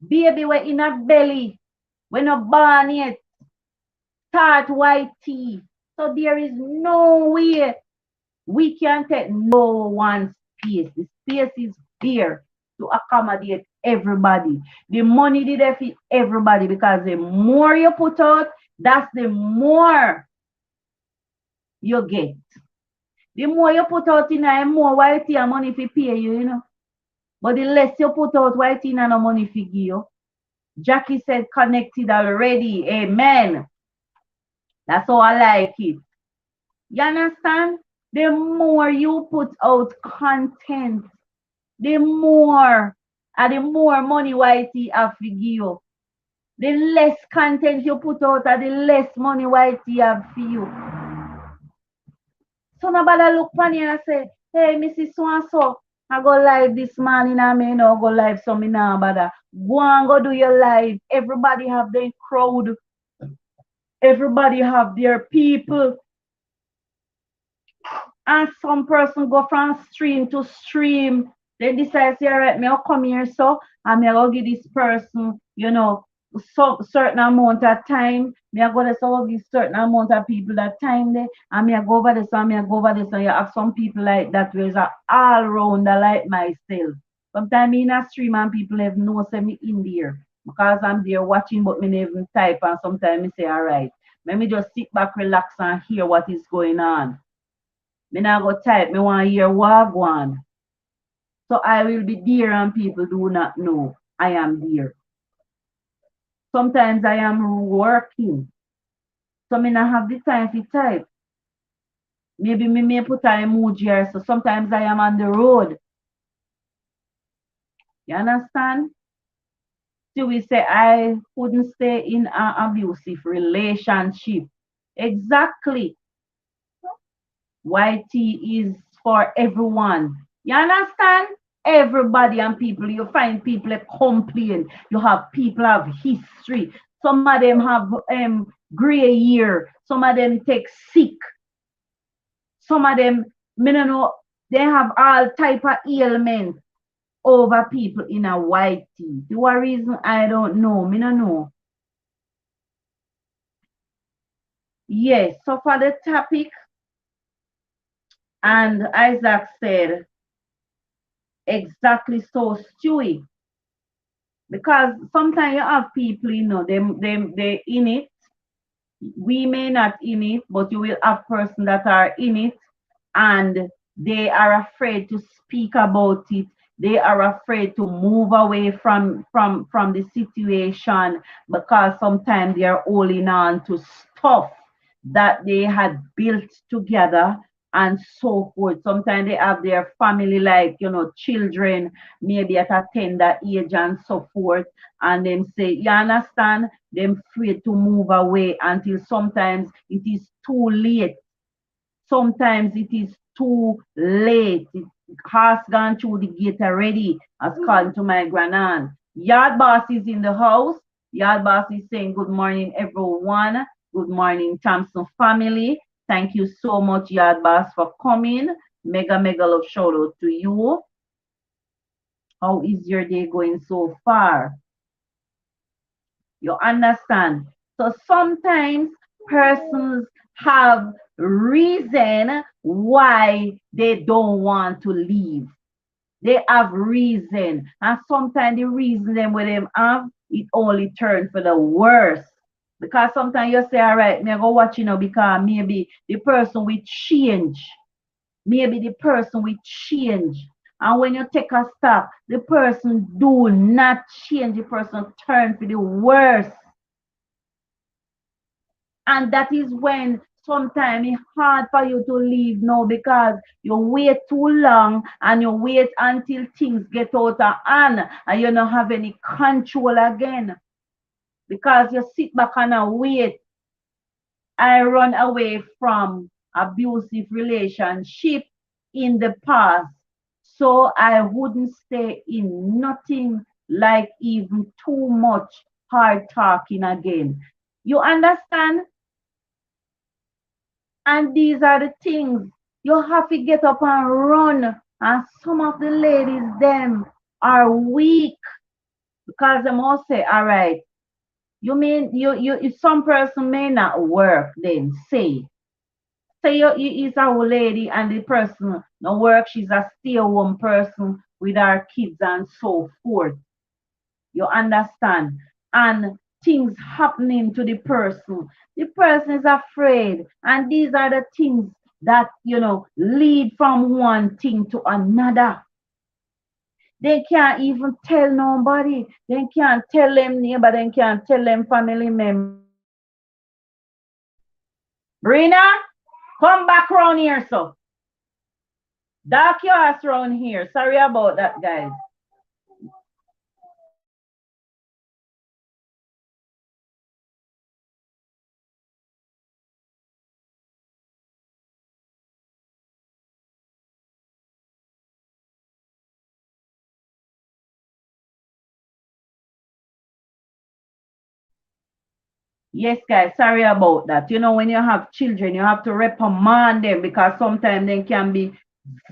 Baby we in a belly, we not born yet, start white tea. So there is no way we can take no one space. The space is there to accommodate everybody. The money did there fit everybody because the more you put out, that's the more you get. The more you put out in the more white tea and money for pay you, But the less you put out white tea and no money for give you. Jackie said connected already. Amen. That's how I like it. You understand? The more you put out content, the more and the more money white tea have to give you. The less content you put out and the less money white tea have for you. So nobody look funny and say, hey, Mrs. So and so, I go live this morning and I go live so me now bother. Go and go do your live. Everybody have their crowd. Everybody have their people. And some person go from stream to stream. They decide, say, all right, me I'll come here so and me I'll give this person, some certain amount of time. Me I go there so I'll give certain amount of people that time there. And me I go over this and me I go over this and you have some people like that where it's all rounder like myself. Sometimes in a stream and people have no say me in there. Because I'm there watching but me never even type and sometimes me say, all right, let me just sit back, relax and hear what is going on. Me not go type, me want to hear wagwan. So I will be there and people do not know I am there. Sometimes I am working. So me not have the time to type. Maybe me may put an emoji or so. Sometimes I am on the road. You understand? So we say I couldn't stay in an abusive relationship. Exactly. YT is for everyone. You understand? Everybody and people. You find people that complain. You have people have history. Some of them have gray hair. Some of them take sick. Some of them, me no know, they have all type of ailments over people in a white tea. The what reason I don't know. Me no know. Yes, so for the topic, And Isaac said, exactly so, Stewie. Because sometimes you have people, they in it. We may not in it, but you will have person that are in it and they are afraid to speak about it. They are afraid to move away from the situation because sometimes they are holding on to stuff that they had built together and so forth. Sometimes they have their family, like children, maybe at a tender age and so forth, and them say, you understand, them afraid to move away until sometimes it is too late. Sometimes it is too late. It has gone through the gate already, as called to my grandaunt. Yard boss is in the house. Yard boss is saying good morning, everyone. Good morning, Thompson family. Thank you so much, Yard boss, for coming. Mega, mega love shout out to you. How is your day going so far? You understand? So sometimes persons have reason why they don't want to leave. They have reason. And sometimes the reason them with them have, it only turns for the worse. Because sometimes you say, all right, me I go watch, because maybe the person will change. Maybe the person will change. And when you take a stop, the person do not change. The person turn for the worse. And that is when sometimes it's hard for you to leave now because you wait too long and you wait until things get out of hand and you don't have any control again. Because you sit back and wait. I run away from abusive relationship in the past. So I wouldn't stay in nothing like even too much hard talking again. You understand? And these are the things you have to get up and run. And some of the ladies, them are weak because they must say, all right, you mean you some person may not work, then say you is a old lady and the person no work, she's a stay-at-home person with her kids and so forth. You understand? And things happening to the person is afraid. And these are the things that, lead from one thing to another. They can't even tell nobody. They can't tell them neighbor. They can't tell them family member. Brina, come back around here, so. Dark your ass around here. Sorry about that, guys. Yes, guys, sorry about that. When you have children, you have to reprimand them because sometimes they can be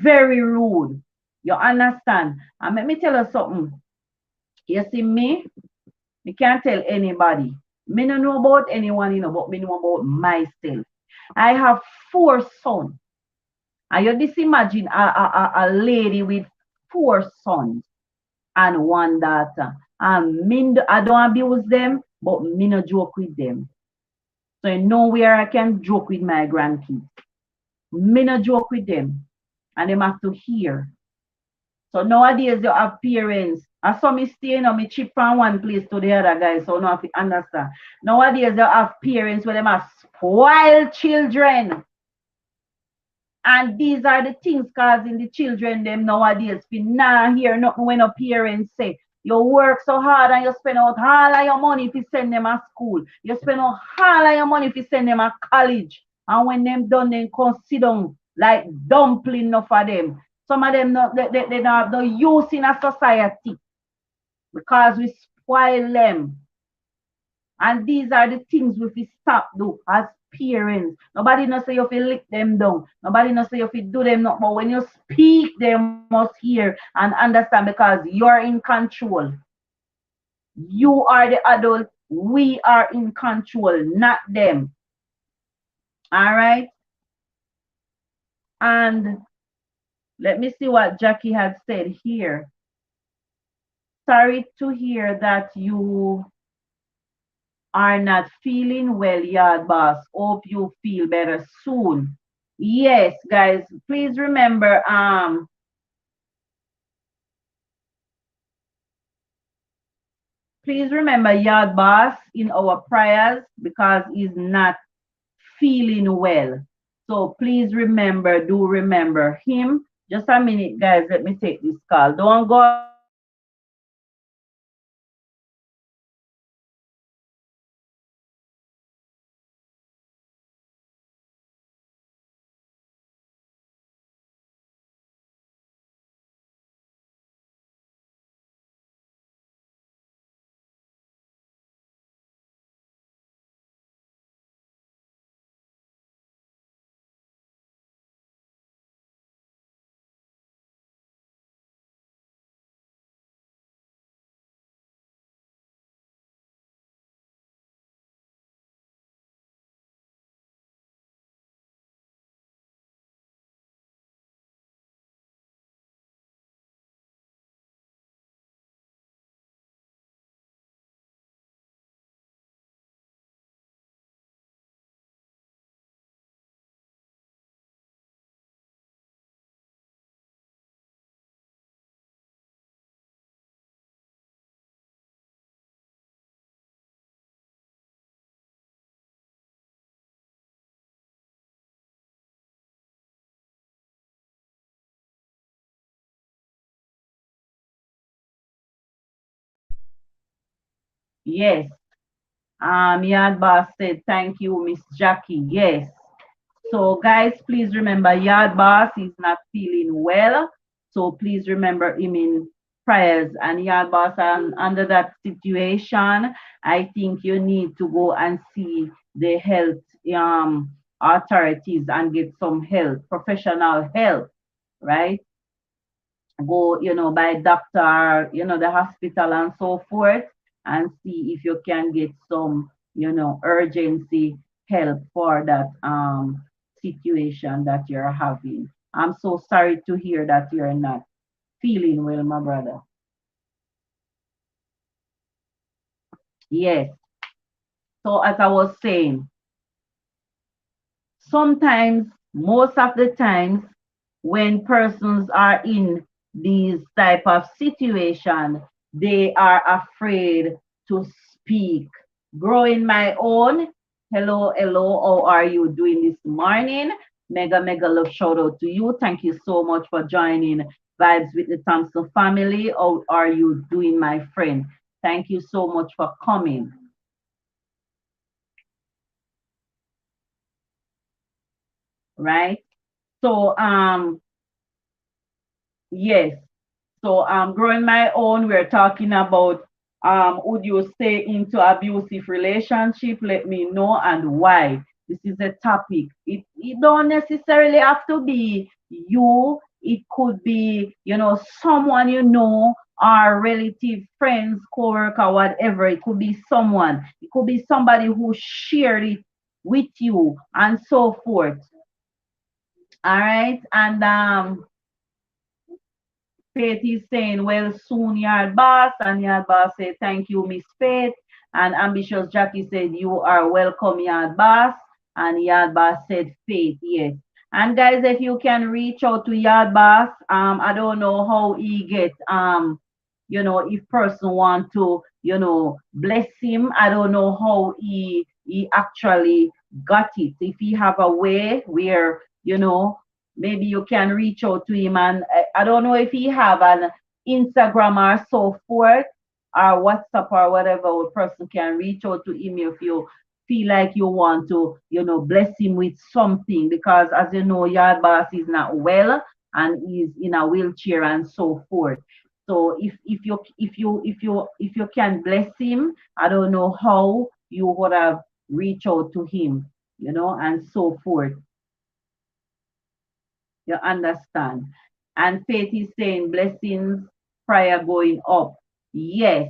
very rude. You understand? And let me tell you something. You see me can't tell anybody. Me no know about anyone, but me know about myself. I have 4 sons. And you just imagine a lady with 4 sons and 1 daughter. And I don't abuse them, but me no joke with them. So you know where I can joke with my grandkids. Me no joke with them. And them have to hear. So nowadays you have parents. And so me stay, me chip from one place to the other, guys. So no have to understand. Nowadays you have parents where them have spoiled children. And these are the things causing the children them nowadays. We nah hear nothing when a parents say. You work so hard and you spend out all of your money if you send them to school. You spend out all of your money if you send them to college. And when them done, then come sit down like dumpling enough for them. Some of them they don't have no use in a society because we spoil them. And these are the things we stop do as parents. Nobody knows say you fi lick them down. Nobody knows say you fi do them not. But when you speak, they must hear and understand because you're in control. You are the adult. We are in control, not them. All right. And let me see what Jackie had said here. Sorry to hear that you are not feeling well, yard boss. Hope you feel better soon. Yes, guys, please remember, yard boss in our prayers because he's not feeling well. So please remember, do remember him. Just a minute, guys. Let me take this call. Don't go away. Yes. Yard boss said, thank you, Miss Jackie. Yes. So, guys, please remember, Yard Boss is not feeling well. So, please remember him in prayers. And Yard Boss, under that situation, I think you need to go and see the health authorities and get some help, professional help, right? Go, by doctor, the hospital and so forth, and see if you can get some, urgency help for that situation that you're having. I'm so sorry to hear that you're not feeling well, my brother. Yes. So as I was saying, sometimes, most of the times, when persons are in these type of situation, they are afraid to speak. Growing my own. Hello, hello. How are you doing this morning? Mega, mega love shout out to you. Thank you so much for joining Vibes with the Thompson family. How are you doing, my friend? Thank you so much for coming. Right? So, yes. So growing my own, we're talking about would you stay into abusive relationship? Let me know and why. This is a topic. It don't necessarily have to be you. It could be, someone you know, or relative, friends, coworker, whatever. It could be someone. It could be somebody who shared it with you and so forth. All right. And Faith is saying, well, soon, Yard Boss. And Yard Boss said, thank you, Miss Faith. And Ambitious Jackie said, you are welcome, Yard Boss. And Yard Boss said, Faith, yes. And guys, if you can reach out to Yard Boss, I don't know how he get, if person want to, bless him. I don't know how he actually got it. If he have a way where, maybe you can reach out to him, and I don't know if he have an Instagram or so forth, or WhatsApp or whatever, a person can reach out to him if you feel like you want to, bless him with something, because as you know, Yard Boss is not well and he's in a wheelchair and so forth. So if you can bless him, I don't know how you would have reach out to him, and so forth. You understand? And Faith is saying blessings, prayer going up. Yes.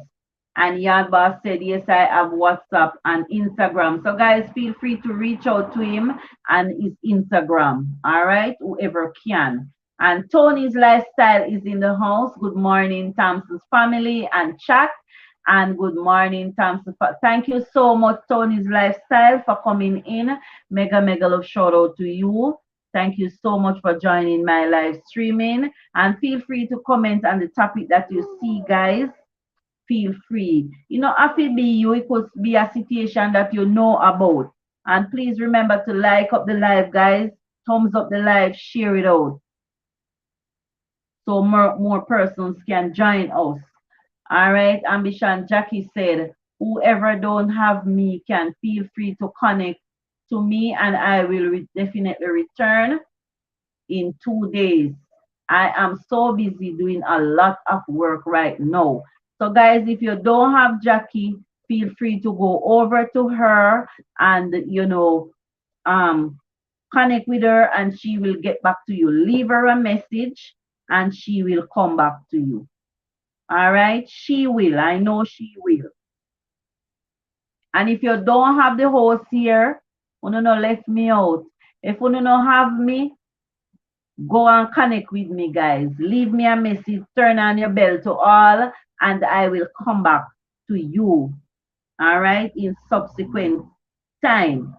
And Yard Boss said, yes, I have WhatsApp and Instagram. So guys, feel free to reach out to him and his Instagram. All right, whoever can. And Tony's Lifestyle is in the house. Good morning, Thompson's family and chat. And good morning, Thompson. Thank you so much, Tony's Lifestyle, for coming in. Mega love shout out to you. Thank you so much for joining my live streaming. And feel free to comment on the topic that you see, guys. Feel free. You know, if it be you, it could be a situation that you know about. And please remember to like up the live, guys. Thumbs up the live, share it out. So more persons can join us. All right, Ambition Jackie said, whoever don't have me can feel free to connect to me and I will definitely return in 2 days. I am so busy doing a lot of work right now. So guys, if you don't have Jackie, feel free to go over to her and connect with her and she will get back to you. Leave her a message and she will come back to you. All right, she will. I know she will. And if you don't have the host here, you no left me out. If you no have me, go and connect with me, guys. Leave me a message, turn on your bell to all, and I will come back to you. All right, in subsequent time.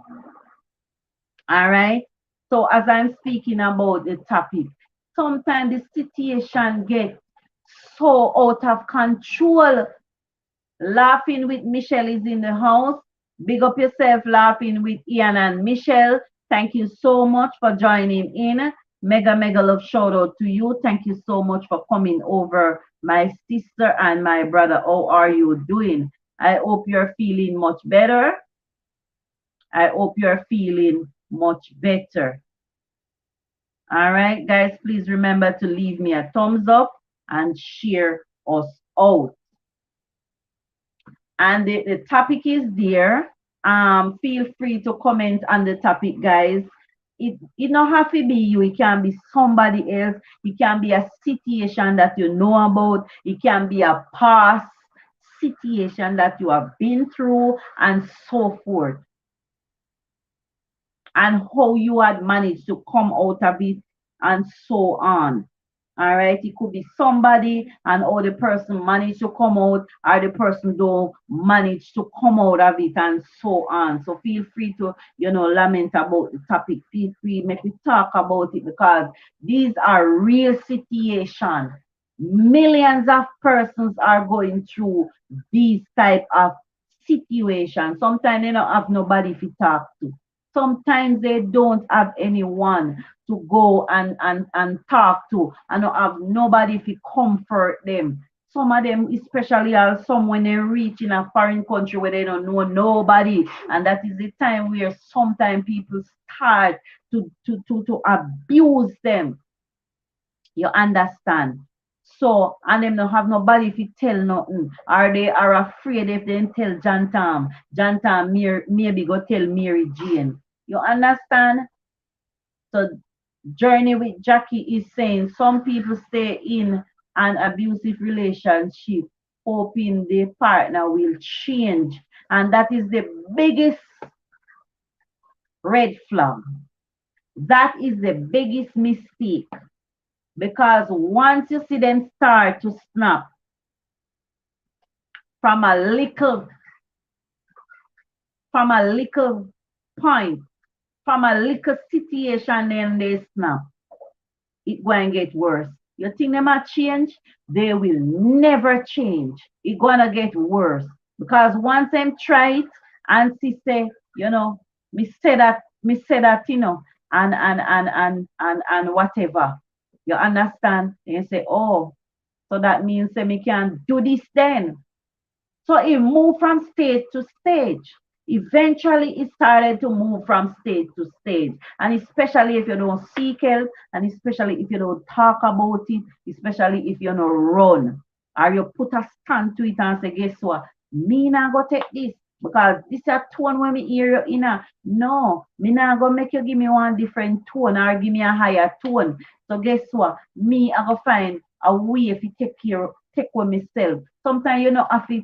All right. So as I'm speaking about the topic, sometimes the situation gets so out of control. Laughing with Michelle is in the house. Big up yourself, laughing with Ian and Michelle. Thank you so much for joining in. Mega love shout out to you. Thank you so much for coming over, my sister and my brother. How are you doing? I hope you're feeling much better. I hope you're feeling much better. All right, guys, please remember to leave me a thumbs up and share us out. And the topic is there. Feel free to comment on the topic, guys. It not have to be you. It can be somebody else. It can be a situation that you know about. It can be a past situation that you have been through and so forth. And how you had managed to come out of it and so on. All right, it could be somebody and how the person managed to come out or the person don't manage to come out of it and so on. So feel free to, lament about the topic. Feel free, make me talk about it because these are real situations. Millions of persons are going through these type of situations. Sometimes they don't have nobody to talk to. Sometimes they don't have anyone to go and talk to and don't have nobody to comfort them. Some of them, especially are some when they reach in a foreign country where they don't know nobody. And that is the time where sometimes people start to abuse them. You understand? So, and them don't have nobody if you tell nothing. Or they are afraid if they tell John Tom. John Tom maybe go tell Mary Jane. You understand? So Journey with Jackie is saying some people stay in an abusive relationship hoping the partner will change. And that is the biggest red flag. That is the biggest mistake. Because once you see them start to snap from a little point, from a little situation, then they snap. It going to get worse. You think they might change? They will never change. It's gonna get worse. Because once them try it and she say, me say that, and whatever. You understand? And you say, oh, so that means that me can do this then. So it moved from stage to stage. Eventually, it started to move from stage to stage. And especially if you don't seek help, and especially if you don't talk about it, especially if you don't run, or you put a stand to it and say, guess what? Me not go take this. Because this is a tone when me hear you in a, no, me not go make you give me one different tone or give me a higher tone. So guess what? Me, I go find a way if you take with myself. Sometimes you know have to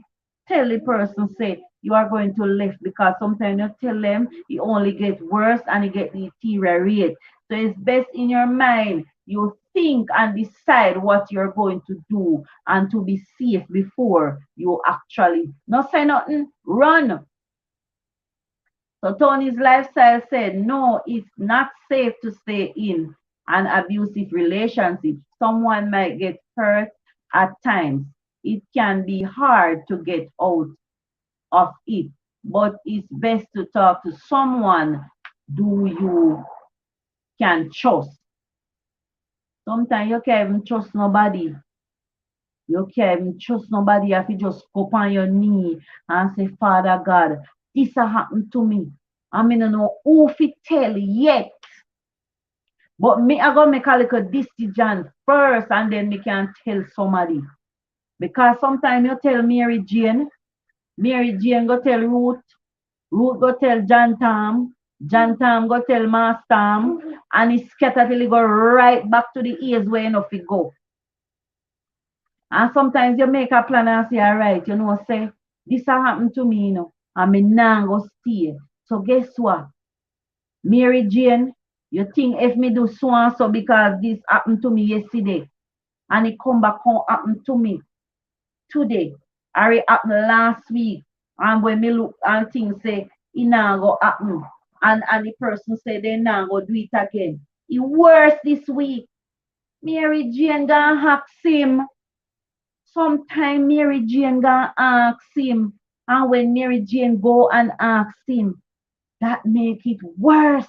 tell the person, say, you are going to live, because sometimes you tell them it only gets worse and it get deteriorate. So it's best in your mind you think and decide what you're going to do and to be safe before you actually not say nothing, run. So Tony's lifestyle said, no, it's not safe to stay in an abusive relationship. Someone might get hurt at times. It can be hard to get out of it, but it's best to talk to someone do you can trust. Sometimes you can't even trust nobody. You can't even trust nobody if you just go on your knee and say, Father God, this has happened to me. I mean, I don't know who to tell yet. But me, I gotta make a little decision first and then me can tell somebody. Because sometimes you tell Mary Jane go tell Ruth, Ruth go tell John Tam go tell Master Tam, and he scatter till he go right back to the ears where enough he go. And sometimes you make a plan and say, all right, you know, say, this has happened to me, you know, and me now go stay. So guess what? Mary Jane, you think if me do so and so because this happened to me yesterday, and it come back home happen to me today, or it happened last week, and when me look and things say, it now go happen, and the person say they now go do it again. It worse this week. Mary Jane gonna ask him. Sometime Mary Jane gonna ask him, and when Mary Jane go and ask him, that make it worse.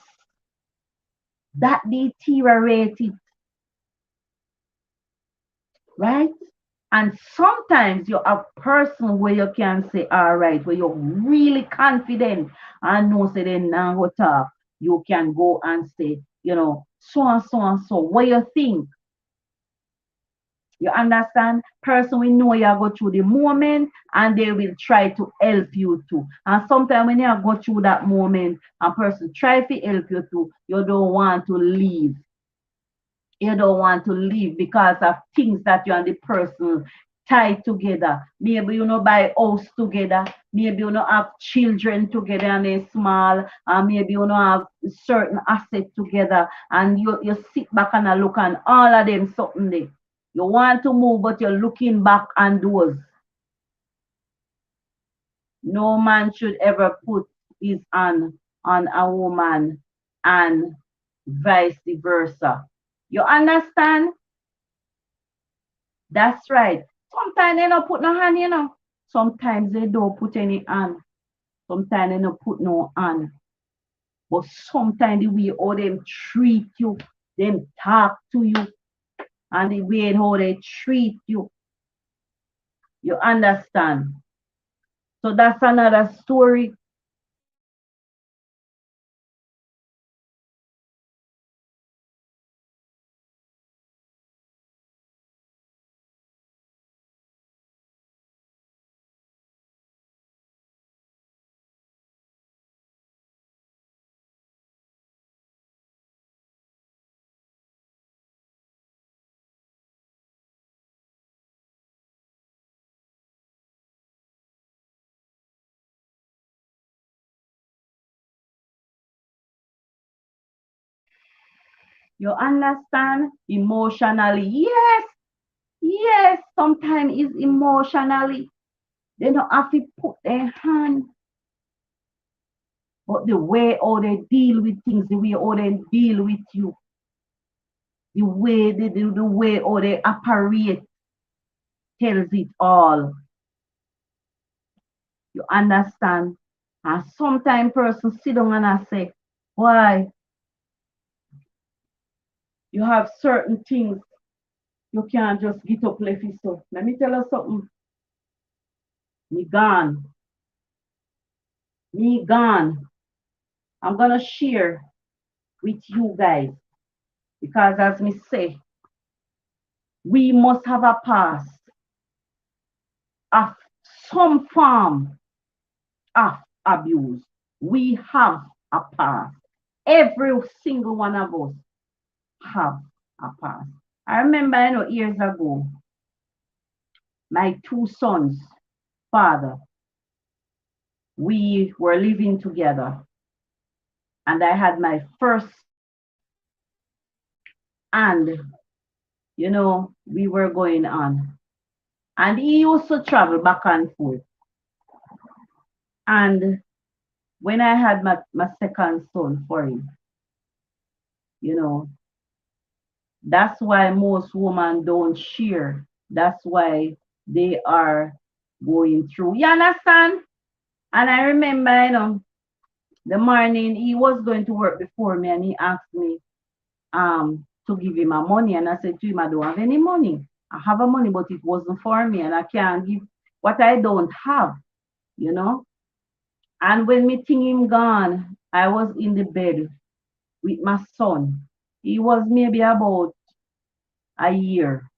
That deteriorate it, right? And sometimes you're a person where you can say, all right, where you're really confident and know say they now go talk. You can go and say, you know, so and so and so. What you think? You understand? Person will know you go through the moment and they will try to help you too. And sometimes when you go through that moment, a person try to help you too, you don't want to leave. You don't want to leave because of things that you and the person tied together. Maybe you know buy house together. Maybe you know have children together and they're small. And maybe you know have certain assets together. And you sit back and look and all of them something there. You want to move, but you're looking back and doors. No man should ever put his hand on a woman and vice versa. You understand? That's right. Sometimes they don't put no hand, you know. Sometimes they don't put any hand. Sometimes they don't put no hand. But sometimes the way how them treat you, them talk to you, and the way how they treat you, you understand. So that's another story. You understand? Emotionally. Yes, yes. Sometimes it's emotionally. They don't have to put their hand. But the way how they deal with things, the way how they deal with you, the way they do, the way how they operate tells it all. You understand? And sometimes person sit down and I say, why? You have certain things you can't just get up left it so. Let me tell you something. Me gone. Me gone. I'm gonna share with you guys because as me say, we must have a past of some form of abuse. We have a past. Every single one of us have a past. I remember, years ago, my two sons' father we were living together, and I had my first son, and we were going on. And he used to travel back and forth. And when I had my second son for him, you know, that's why most women don't share. That's why they are going through. You understand? And I remember, the morning he was going to work before me, and he asked me to give him my money. And I said to him, I don't have any money. I have a money, but it wasn't for me, and I can't give what I don't have, you know. And when me think him gone, I was in the bed with my son. He was maybe about a year.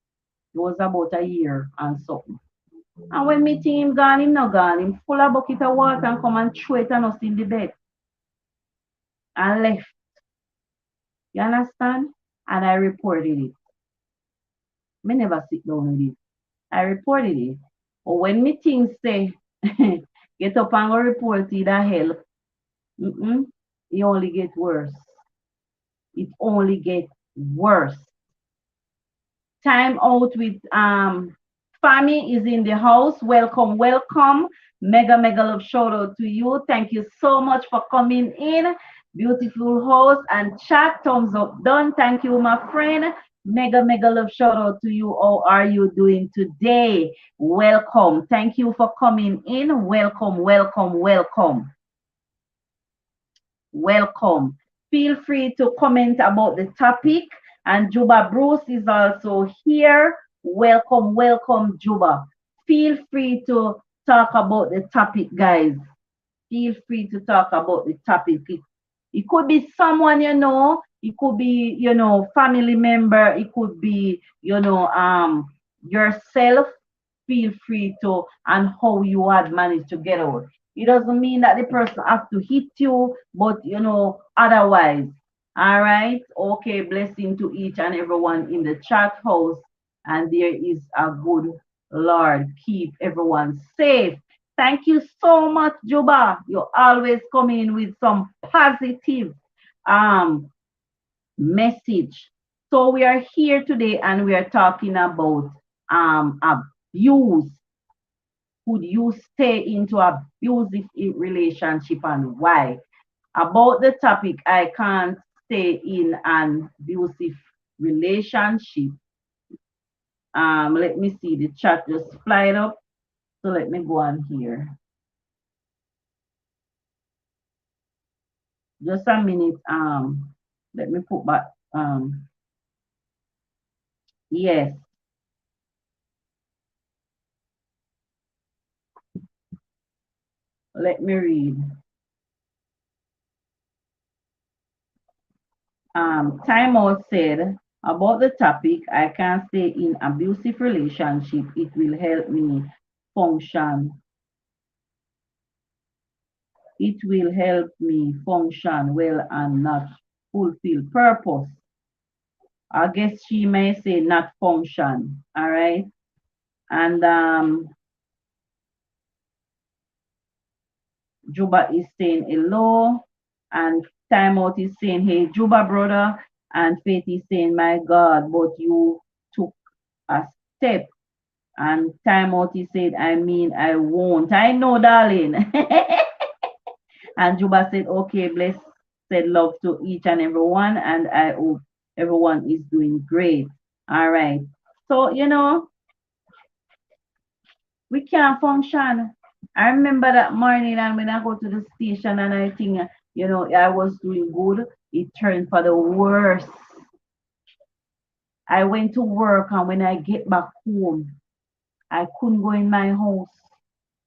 It was about a year and something. And when me think him gone, him not gone. Him full a bucket of water and come and throw it on us in the bed and left. You understand? And I reported it. Me never sit down with it. I reported it. But when me think say, get up and go report it, that help. It only get worse. It only get worse. Time out with Fami is in the house. Welcome, welcome. Mega love shout out to you. Thank you so much for coming in. Beautiful host and chat. Thumbs up done. Thank you, my friend. Mega love shout out to you. How are you doing today? Welcome. Thank you for coming in. Welcome. Welcome. Feel free to comment about the topic. And Juba Bruce is also here. Welcome, Juba. Feel free to talk about the topic, guys. Feel free to talk about the topic. It could be someone it could be, family member, it could be, yourself. Feel free to, and how you had managed to get out. It doesn't mean that the person has to hit you, but otherwise. All right. Okay. Blessing to each and everyone in the chat house. And there is a good Lord. Keep everyone safe. Thank you so much, Juba. You always come in with some positive um message. So we are here today and we are talking about abuse. Could you stay into abusive relationship and why? About the topic, I can't stay in an abusive relationship. Let me see, the chat just flied up. So let me go on here. Just a minute. Let me put back. Yes. Let me read. Time Out said about the topic, I can't stay in abusive relationship. It will help me function. It will help me function well and not fulfill purpose. I guess she may say not function. All right. And Juba is saying hello. And Time Out is saying, hey, Juba brother. And Faith is saying, my God, but you took a step. And Time Out is said, I mean, I won't. I know, darling. And Juba said, okay, bless, said love to each and everyone. And I hope everyone is doing great. All right. So, we can't function. I remember that morning and when I go to the station and I think, I was doing good, it turned for the worst. I went to work and when I get back home, I couldn't go in my house.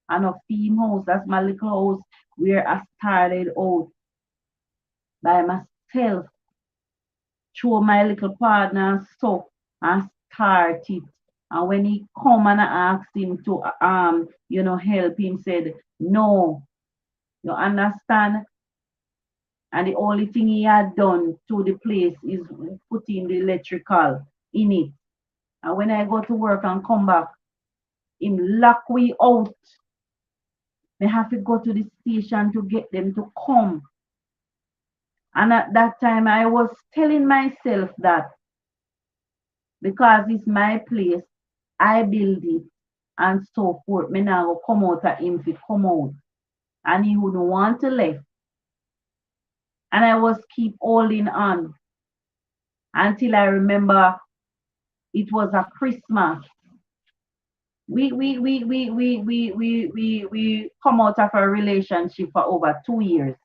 And a theme house, that's my little house where I started out by myself through my little partner so and started. And when he come and I asked him to help him, said, no, you understand? And the only thing he had done to the place is putting the electrical in it. And when I go to work and come back, him lock we out. They have to go to the station to get them to come. And at that time, I was telling myself that because it's my place, I build it and so forth. Me now go come out at him if he come out. And he wouldn't want to leave. And I was keep holding on until I remember it was a Christmas. We come out of a relationship for over 2 years,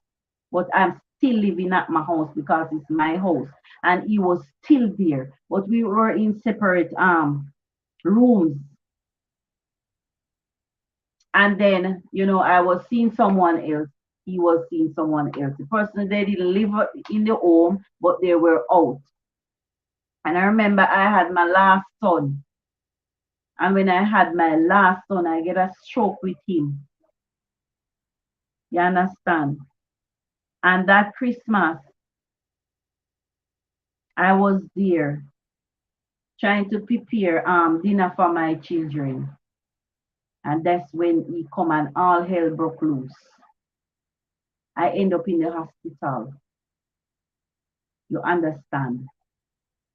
but I'm still living at my house because it's my house. And he was still there, but we were in separate rooms. And then, I was seeing someone else. He was seeing someone else. The person, they didn't live in the home, but they were out. And I remember I had my last son. And when I had my last son, I get a stroke with him. You understand? And that Christmas, I was there trying to prepare dinner for my children. And that's when he come and all hell broke loose. I end up in the hospital. You understand?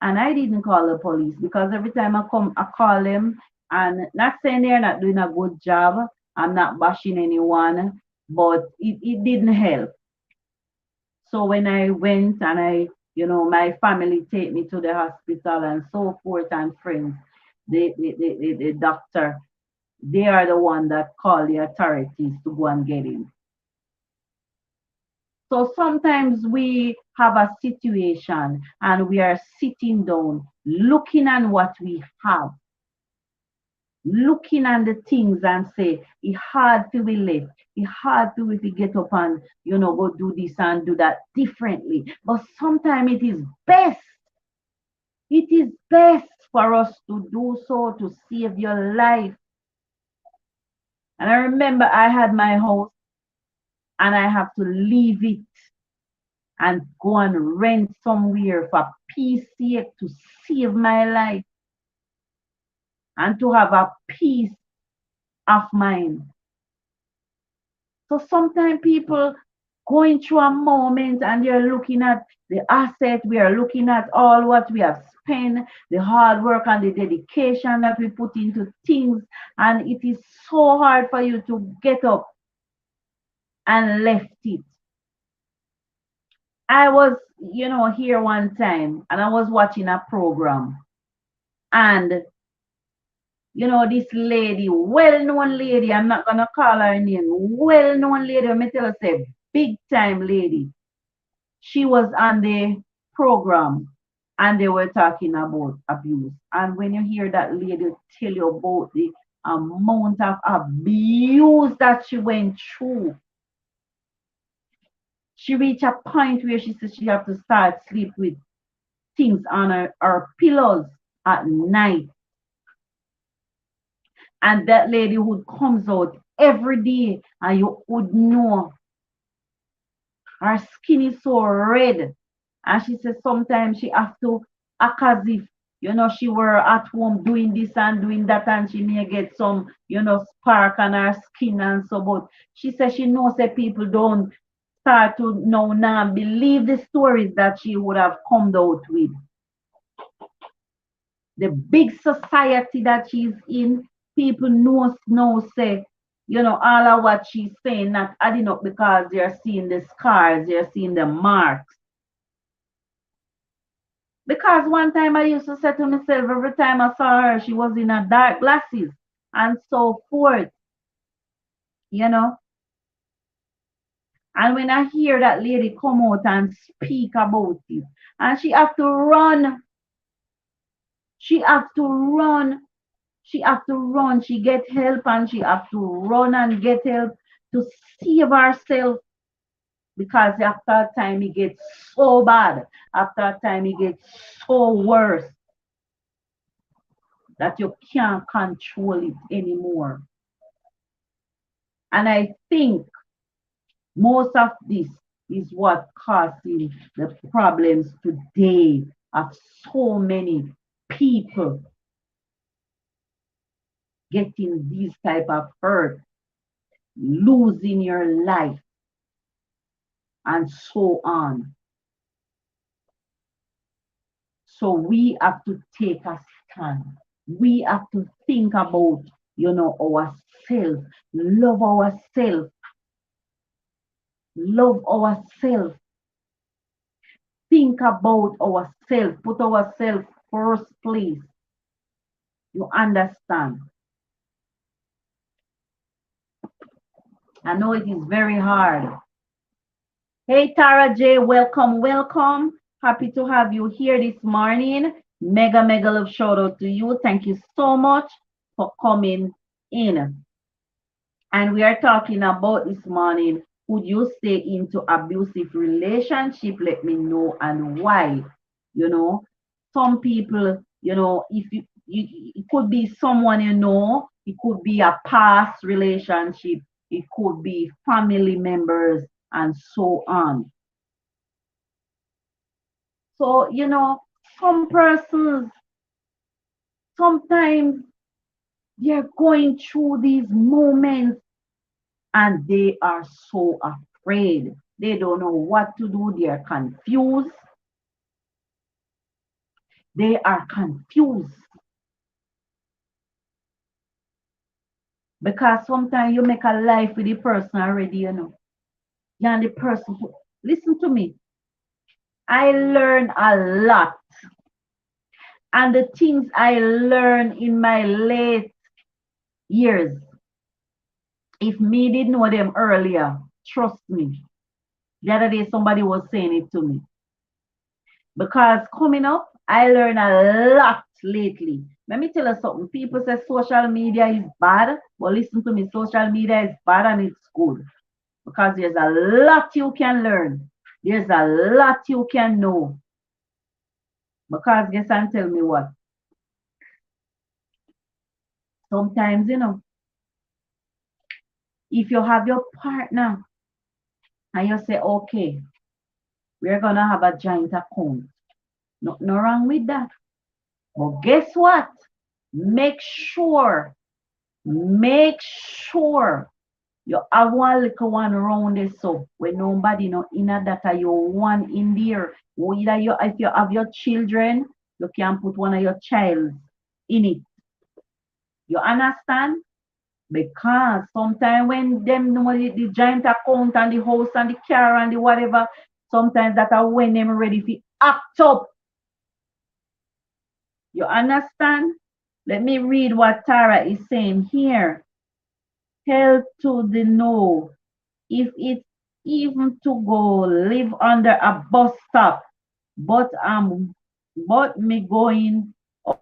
And I didn't call the police because every time I come, I call them, and not saying they're not doing a good job. I'm not bashing anyone, but it didn't help. So when I went and my family take me to the hospital and so forth and friends, the doctor, they are the one that call the authorities to go and get him. So sometimes we have a situation and we are sitting down, looking at what we have, looking at the things and say, it's hard to be left. It's hard to if we get up and, go do this and do that differently. But sometimes it is best. It is best for us to do so to save your life. And I remember I had my house and I have to leave it and go and rent somewhere for peace sake to save my life and to have a peace of mind. So sometimes people going through a moment and they're looking at the asset, we are looking at all what we have spent, the hard work and the dedication that we put into things, and it is so hard for you to get up and left it. I was, here one time and I was watching a program, and this lady, well-known lady, I'm not gonna call her name, well-known lady, let me tell her, say, big time lady. She was on the program and they were talking about abuse. And when you hear that lady tell you about the amount of abuse that she went through, she reached a point where she said she have to start sleep with things on her pillows at night. And that lady who comes out every day and you would know her skin is so red. And she says sometimes she have to act as if, she were at home doing this and doing that, and she may get some, spark on her skin and so. But she says she knows that people don't start to now believe the stories that she would have come out with. The big society that she's in, people know say, all of what she's saying not adding up because they're seeing the scars, they're seeing the marks. Because one time I used to say to myself, every time I saw her, she was in a dark glasses and so forth, And when I hear that lady come out and speak about it, and she have to run, she have to run, she have to run, she get help and she have to run and get help to save herself. Because after time it gets so bad, after time it gets so worse that you can't control it anymore. And I think most of this is what causing the problems today of so many people getting these type of hurt. losing your life, and so on. So we have to take a stand. We have to think about, ourselves, love ourselves, think about ourselves, put ourselves first place. You understand? I know it is very hard. Hey, Tara J, welcome, welcome. Happy to have you here this morning. Mega, mega love shout out to you. Thank you so much for coming in. And we are talking about this morning, would you stay into abusive relationship? Let me know and why. Some people, if it could be someone it could be a past relationship, it could be family members, and so on. So, some persons, sometimes they're going through these moments and they are so afraid. They don't know what to do. They are confused. They are confused. Because sometimes you make a life with the person already, You and the person. Listen to me. I learned a lot. And the things I learned in my late years, if me didn't know them earlier, trust me. The other day somebody was saying it to me. Because coming up, I learned a lot lately. Let me tell you something. People say social media is bad, but listen to me, social media is bad and it's good. Because there's a lot you can learn. There's a lot you can know. Because guess and tell me what. Sometimes, if you have your partner and you say, okay, we're gonna have a joint account. No wrong with that. But guess what? Make sure you have one little one around this so when nobody no in a data you one in there. Or either if you have your children, you can put one of your child in it. You understand? Because sometimes when them know the joint account and the house and the car and the whatever, sometimes that are when them ready to act up. You understand? Let me read what Tara is saying here. Tell to the no if it's even to go live under a bus stop, but me going.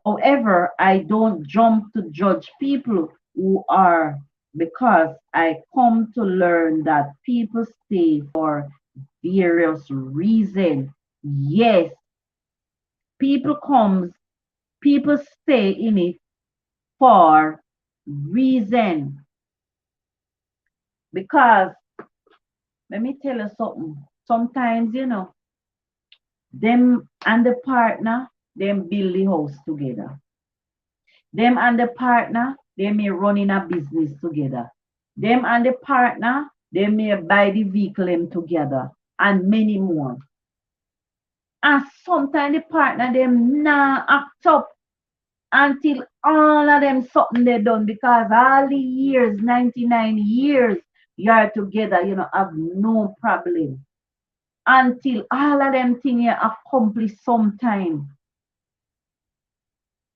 However, I don't jump to judge people who are because I come to learn that people stay for various reasons. Yes, people stay in it for reason. Because let me tell you something. Sometimes, them and the partner, them build the house together. Them and the partner, they may run in a business together. Them and the partner, they may buy the vehicle them together, and many more. And sometimes the partner, them nah act up until all of them something they done because all the years, 99 years, you are together, have no problem. Until all of them things you accomplish sometime,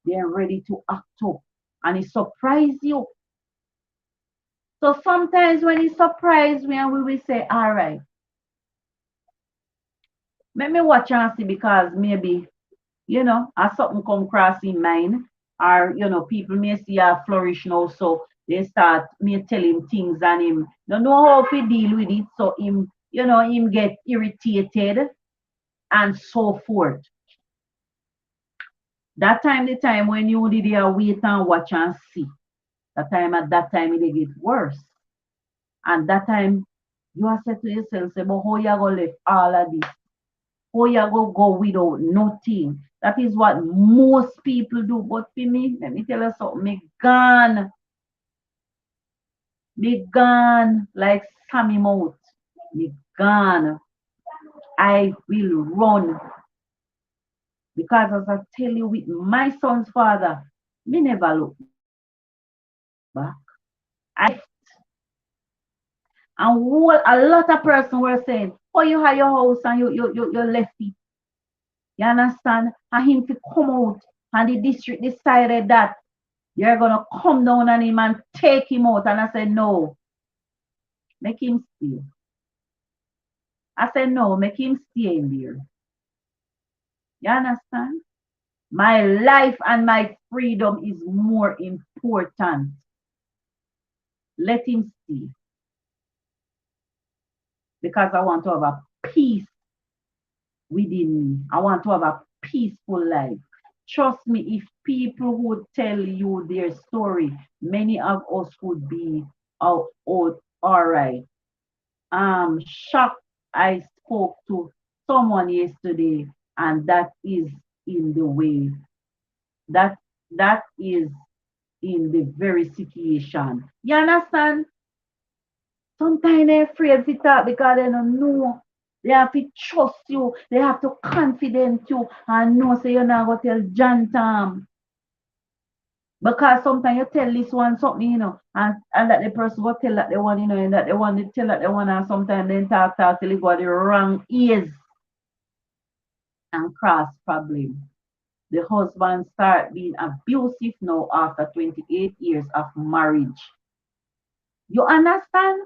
they're ready to act up. And it surprise you. So sometimes when it surprise me and we will say, all right, let me watch and see because maybe, as something come across in mind, or people may see a flourish now, so they start me tell him things and him don't know how to deal with it. So him get irritated and so forth. That time, the time when you did wait and watch and see, at that time it get worse. And that time you are said to yourself, say, but how you gonna left all of this? How you gonna go without nothing? That is what most people do. But for me, let me tell you something, me Me gone like Sammy Mouth. Me gone. I will run. Because as I tell you, with my son's father, me never look back. I and what a lot of person were saying, oh, you have your house and you left it. You understand? And him to come out and the district decided that you're gonna come down on him and take him out. And I said, no, make him stay. I said, no, make him stay in there. You understand? My life and my freedom is more important. Let him stay. Because I want to have a peace within me. I want to have a peaceful life. Trust me, if people would tell you their story, many of us would be out all right. I'm shocked I spoke to someone yesterday, and that is in the way. That that is in the very situation. You understand? Sometimes they're afraid to talk because they don't know. They have to trust you. They have to confident you and know say you're not going to tell John Tom. Because sometimes you tell this one something, and that the person will tell that they want, and that they want to tell that they want, and sometimes they talk till it got the wrong ears and cross problem. The husband start being abusive now after 28 years of marriage. You understand?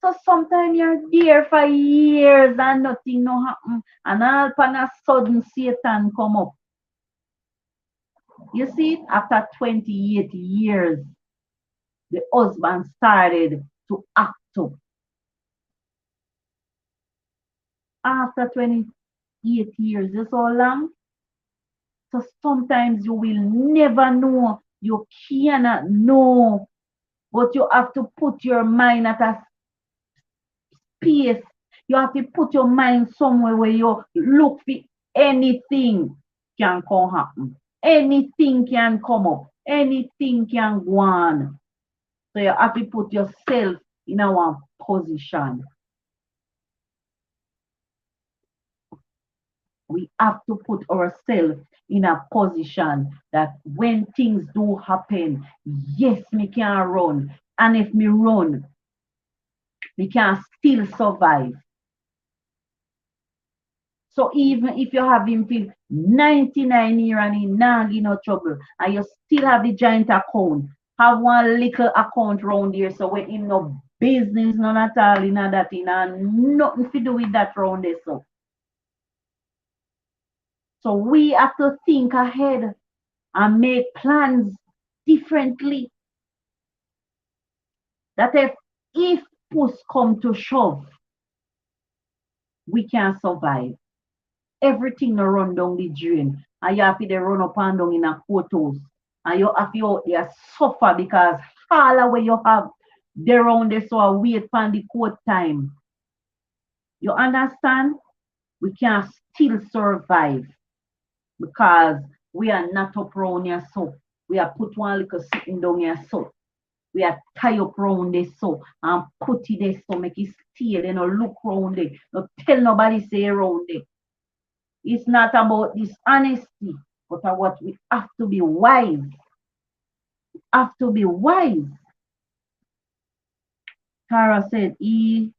So sometimes you're there for years and nothing no happen. And all upon a sudden Satan come up. You see it? After 28 years, the husband started to act up. After 28 years, is so long. So sometimes you will never know. You cannot know. But you have to put your mind at a space. You have to put your mind somewhere where you look for anything can come happen. Anything can come up. Anything can go on. So you have to put yourself in a position. We have to put ourselves in a position that when things do happen, yes, me can run. And if me run, we can still survive. So even if you have him till 99 years and he not in no trouble, and you still have the giant account, have one little account round here, so when him no business, none at all, in that, nothing to do with that round there. So we have to think ahead and make plans differently. That if push come to shove, we can survive. Everything no run down the drain. And you have to run up and down in a photos. And you have to out there suffer because all the way you have the round there so wait for the court time. You understand? We can still survive because we are not up round here so. We are put one little sitting down here so. We are tie up round this so and put it there so make it stay. Then look round it. Don't tell nobody say around it. It's not about dishonesty, but what we have to be wise. Have to be wise. Tara said he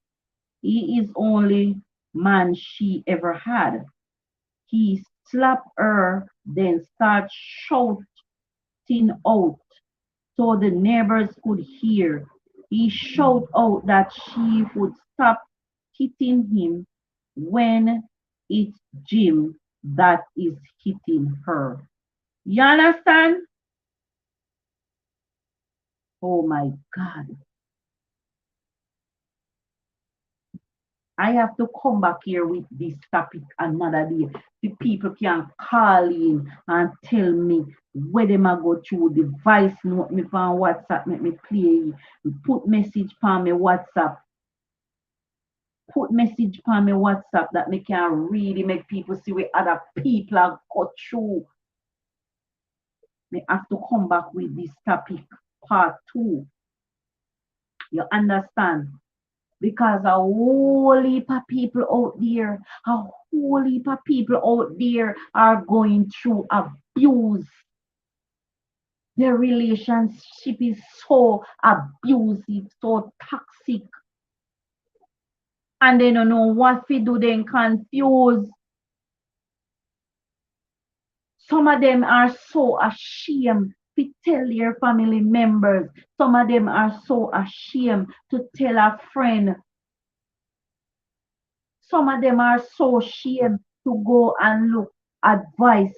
is only man she ever had. He slapped her, then start shouting out so the neighbors could hear. He shouted out that she would stop hitting him when it's Jim that is hitting her. You understand? Oh my God. I have to come back here with this topic another day. The people can call in and tell me where they might go through the voice note me on WhatsApp, make me play. Put message on me WhatsApp. Put message on me WhatsApp that me can really make people see where other people have got through. Me have to come back with this topic part 2. You understand? Because a whole heap of people out there, a whole heap of people out there are going through abuse. Their relationship is so abusive, so toxic, and they don't know what to do. They're confused. Some of them are so ashamed to tell their family members. Some of them are so ashamed to tell a friend. Some of them are so ashamed to go and look advice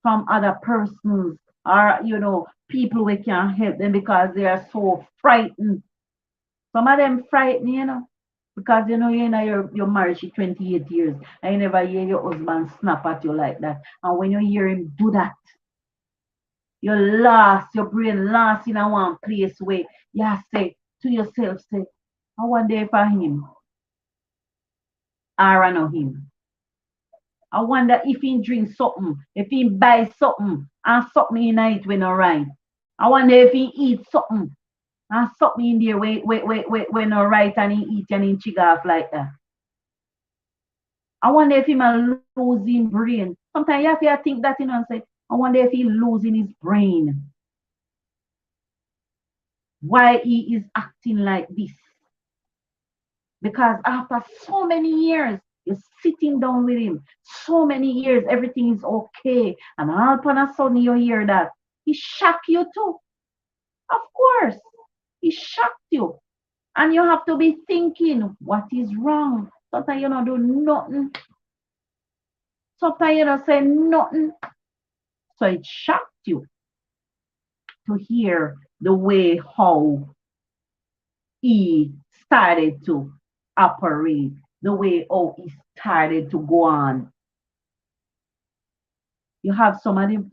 from other persons, or people who can help them because they are so frightened. Some of them frightened, because you're married for 28 years and you never hear your husband snap at you like that. And when you hear him do that, you're lost, your brain lost in a one place where you say to yourself, say, I wonder if I him or I know him. I wonder if he drink something, if he buy something, and something in it when not right. I wonder if he eat something, and something in there when not right, and he eat and he chig off like that. I wonder if he might losing brain. Sometimes you have to think that, and say, I wonder if he losing his brain. Why he is acting like this. Because after so many years, you're sitting down with him, so many years, everything is okay. And all upon a sudden you hear that. He shocked you too. Of course. He shocked you. And you have to be thinking, what is wrong? Sometimes you don't do nothing. Sometimes you don't say nothing. So it shocked you to hear the way how he started to operate, the way how he started to go on. You have some of them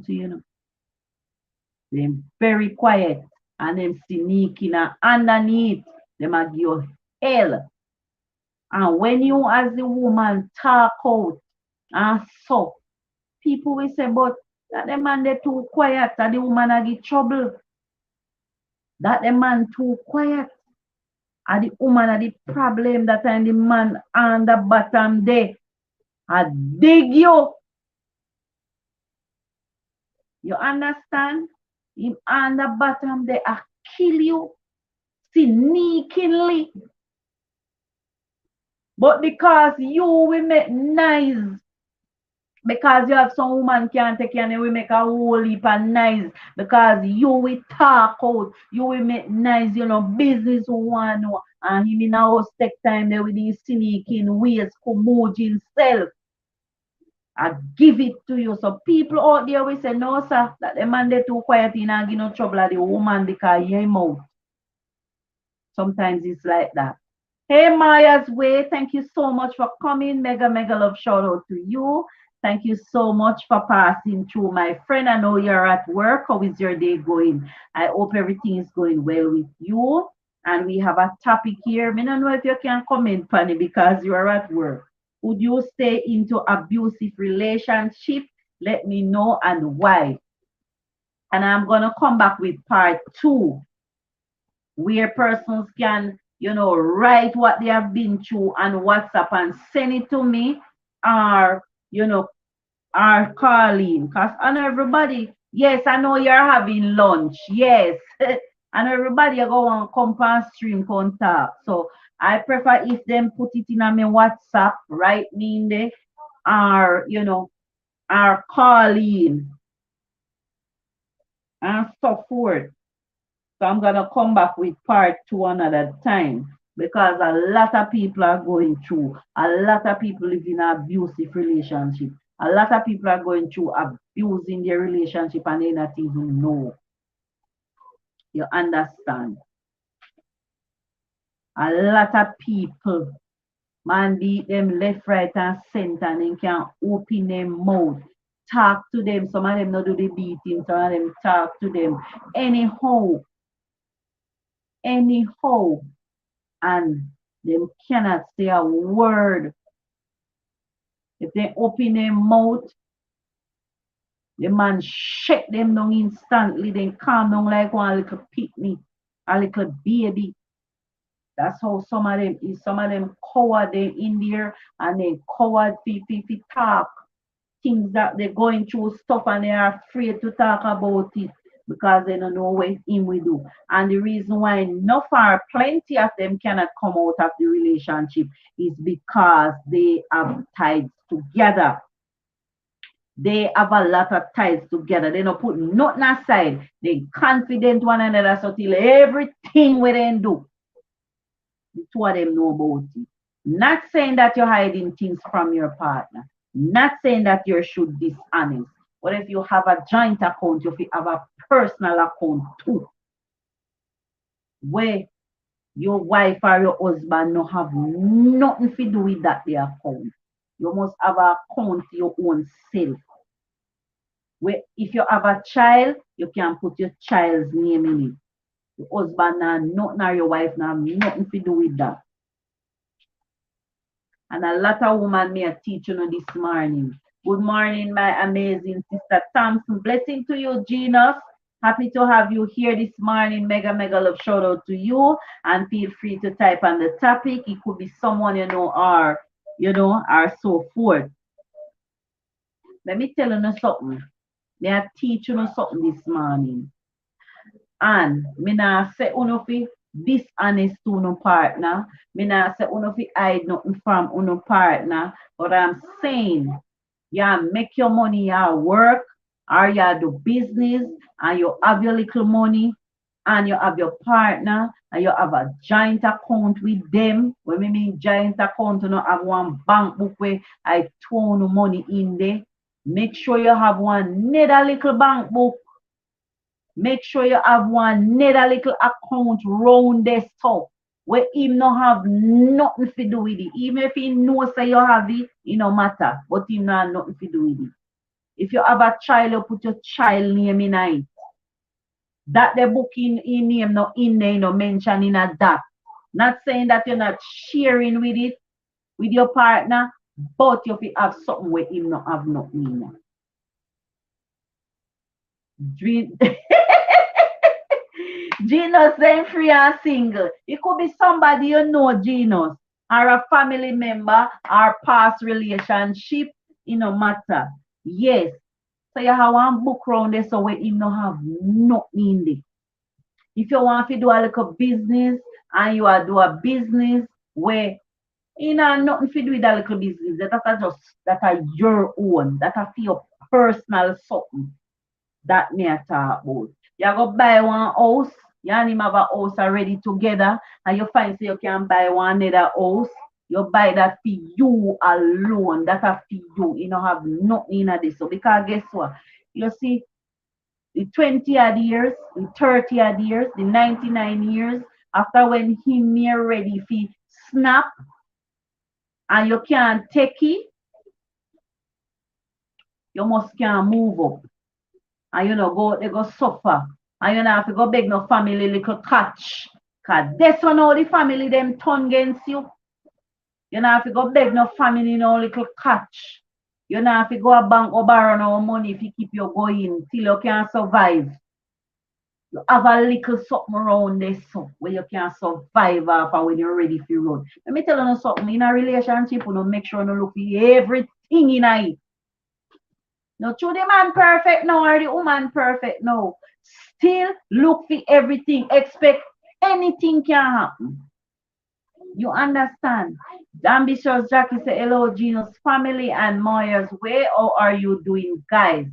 too, they're very quiet and them sneaking and underneath them a give you hell. And when you as the woman talk out and so, people will say, but that the man they too quiet and the woman a get trouble. That the man too quiet. And the woman are the problem that and the man on the bottom there. I dig you. You understand? Him on the bottom there, I kill you sneakingly. But because you will make nice, because you have some woman can't take you and we make a whole heap of nice, because you will talk out, you will make nice, business one, and him in a house take time there with these sneaking ways, commoding self. I give it to you. So people out there will say, no, sir, that the man they too quiet in and give no trouble at the woman because he ain't mouth. Sometimes it's like that. Hey, Maya's Way, thank you so much for coming. Mega, mega love shout out to you. Thank you so much for passing through, my friend. I know you're at work. How is your day going? I hope everything is going well with you. And we have a topic here. I don't know if you can comment, Penny, because you are at work. Would you stay into abusive relationship? Let me know and why. And I'm going to come back with part 2, where persons can, write what they have been through on WhatsApp and send it to me, or, or calling. Because I know everybody, yes, I know you're having lunch. Yes. And everybody are going to come and stream contact. So I prefer if them put it in a my WhatsApp, write me in there, or, or calling and so forth. So I'm gonna come back with part 2 another time, because a lot of people are going through, a lot of people live in an abusive relationship. A lot of people are going through abusing their relationship and they not even know. You understand? A lot of people, man, beat them left, right, and center, and they can open their mouth, talk to them. Some of them not do the beating, some of them talk to them anyhow, anyhow. And they cannot say a word. If they open their mouth, the man shake them down instantly, then calm down like one little picnic, a little baby. That's how some of them is. Some of them coward them in there and they coward fi talk things that they're going through stuff and they are afraid to talk about it because they don't know what him will do. And the reason why no far plenty of them cannot come out of the relationship is because they have ties together. They have a lot of ties together. They don't put nothing aside. They confident one another so till everything we then do, the two of them know about it. Not saying that you're hiding things from your partner. Not saying that you should dishonest. But if you have a joint account, if you have a personal account too, where your wife or your husband no have nothing to do with that their account. You must have an account to your own self. Where if you have a child, you can put your child's name in it. Your husband and nothing or your wife now nothing to do with that. And a lot of women may teach you this morning. Good morning, my amazing sister Thompson. Blessing to you, Genus. Happy to have you here this morning. Mega, mega love shout out to you. And feel free to type on the topic. It could be someone or so forth. Let me tell you something. May I teach you something this morning. And me nah say uno fi dishonest to uno partner. Me nah say uno fi hide nothing from uno partner. But I'm saying, yeah, make your money, yeah, work, or you do business, and you have your little money, and you have your partner, and you have a joint account with them. When we mean joint account, you know, have one bank book where I throw no money in there. Make sure you have one nether little bank book. Make sure you have one nether little account round this stuff where him no have nothing to do with it. Even if he knows say you have it, it no matter. But him no have nothing to do with it. If you have a child, you put your child name in it. That the book in name no in there, no mention in a that. Not saying that you're not sharing with it with your partner, but if you have something where him no have nothing in it. Genus then free and single. It could be somebody you know, Genus, or a family member, or past relationship, it no matter. Yes. So you have one book round there so where you no have nothing in there. If you want to do a little business and you are do a business where you know nothing to do with that little business, that are just that are your own, that are for your personal something that me a talk about. You go buy one house, you and him have a house already together, and you find so you can buy one another house. You buy that for you alone. That are for you. You don't have nothing in this. So because guess what? You see, the 20 odd years, the 30 odd years, the 99 years, after when him near ready for snap and you can't take it, you must can move up. And you know go they go suffer. And you know have to go beg no family little catch. Cause that's when all the family them turn against you. You know have to go beg no family no little catch. You know have to go a bank or borrow no money if you keep you going till you can survive. You have a little something around this so where you can survive after when you're ready for run. Let me tell you something, in a relationship, you know, make sure you look for everything in it. No, true the man perfect now or the woman perfect now. Still look for everything. Expect anything can happen. You understand? The ambitious Jackie said, hello, Gino's family and Maya's way. How are you doing, guys?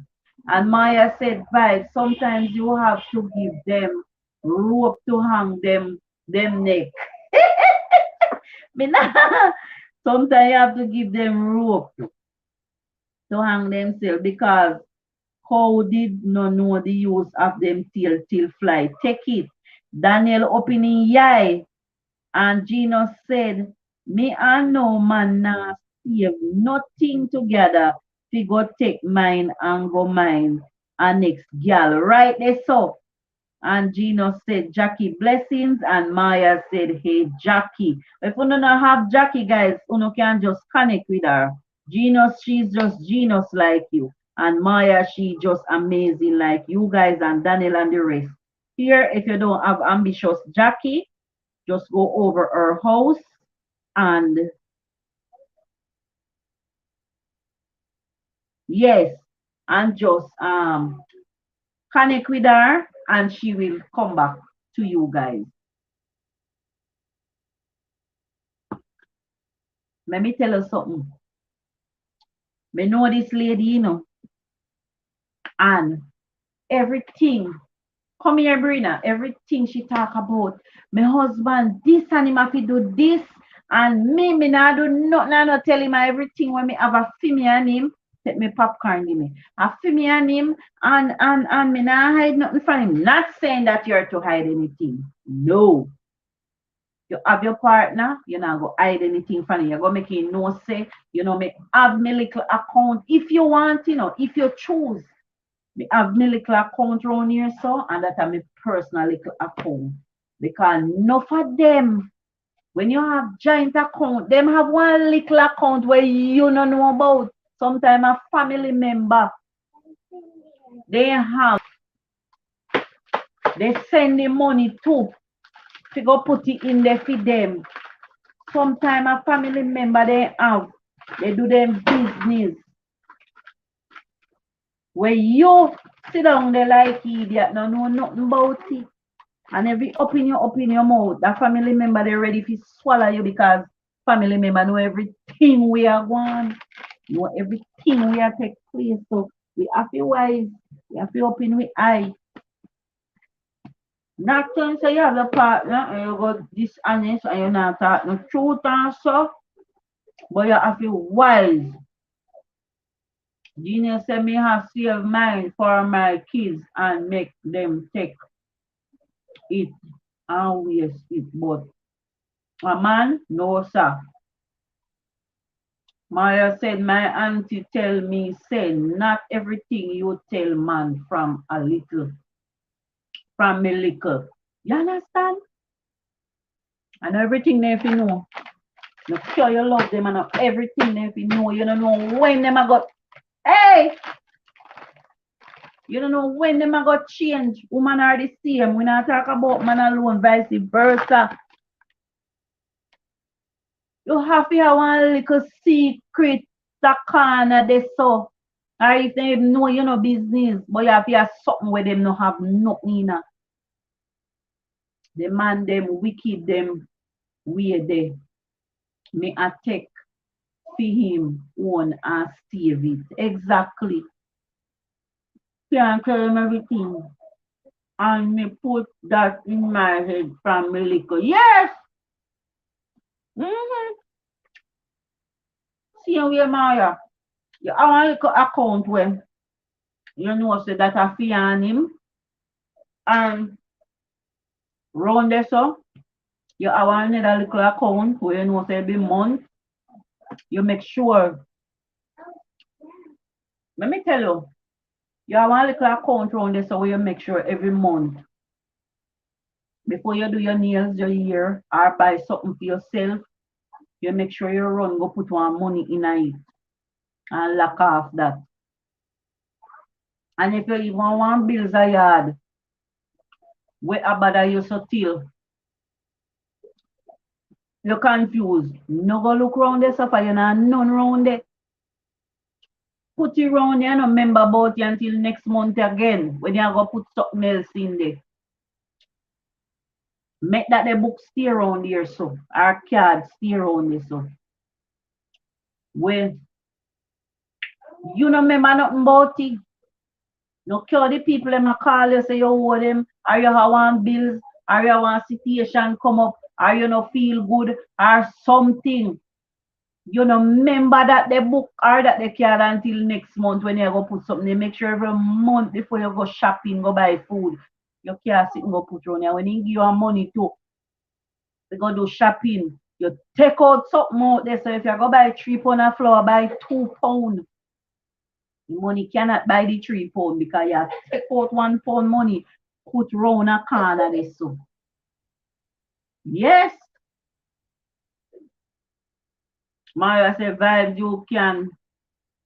And Maya said, vibe, sometimes you have to give them rope to hang them neck. Sometimes you have to give them rope to hang themselves because how did no know the use of them till fly? Take it. Daniel opening yai. And Gino said, me and no man now save nothing together. We go take mine and go mine. And next gal, right there so. And Gino said, Jackie blessings. And Maya said, hey Jackie. If you don't have Jackie, guys, you can just connect with her. Gino, she's just Genius like you. And Maya, she just amazing like you guys and Daniel and the rest. Here, if you don't have ambitious Jackie, Just go over her house and yes, and just connect with her and she will come back to you guys. Let me tell you something. Me know this lady, and everything. Come here, Brina. Everything she talk about. My husband, this and him have to do this. And me not do nothing. I not tell him everything when me have a me and him. Take me popcorn, give me. A me and him. And me not hide nothing from him. Not saying that you're to hide anything. No. You have your partner, you're not going to hide anything from him. You're going to make him no say, me have my little account. If you want, if you choose. Me have my little account around here, so, and that are my personal little account. Because enough of them, when you have joint account, them have one little account where you don't know about. Sometimes a family member, they have, they send the money to go put it in there for them. Sometimes a family member they do them business. Where you sit down there like idiot, don't know nothing about it. And every up in your mouth, that family member they ready to swallow you because family member know everything we are going, know everything we are take place. So we have to wise, we have to open with eye. Not saying say you have a partner and you go dishonest and you're not talking the truth and stuff, but you have to wise. Genius said me have save mine for my kids and make them take it and waste it. But a man, no sir. Maya said, my auntie tell me, say, not everything you tell man from a little. You understand? And everything they fi know. You sure you love them and everything they fi know. You don't know when them a got, hey! You don't know when them a got change. Woman are the same. We not talk about man alone, vice versa. You have to have one little secret that corner they so. Or if they know you know business, but you have to have something where them no have nothing in. The man them wicked them where they may attack for him own and save it. Exactly. Can't tell him everything. And me put that in my head from me little. Yes! Mm-hmm. See where Maya. You have a little account where you know say that I fee on him and round there so you have another little account where you know say every month you make sure. Let me tell you, you have a little account round there so where you make sure every month before you do your nails your year or buy something for yourself, you make sure you run go put one money in it and lock off that. And if you even want bills a yard, where about you so till you're confused. No go look round there so far you know none round there. Put it round there and not remember about you until next month again when you go put something else in there. Make that the book stay around here so. Our card stay around there so. Well, you don't remember nothing about it. No cure the people them a call you say you owe them, or you have one bills, or you want situation come up, or you no feel good, or something. You know, remember that the book or that the card until next month when you go put something. They make sure every month before you go shopping, go buy food. You can't sit and go put on there. When he give you money too, you go do shopping. You take out something out there. So if you go buy 3 pound of flour, buy 2 pound. The money cannot buy the 3 pound because you take out 1 pound money, put round a corner there so. Yes. Mario said vibes you can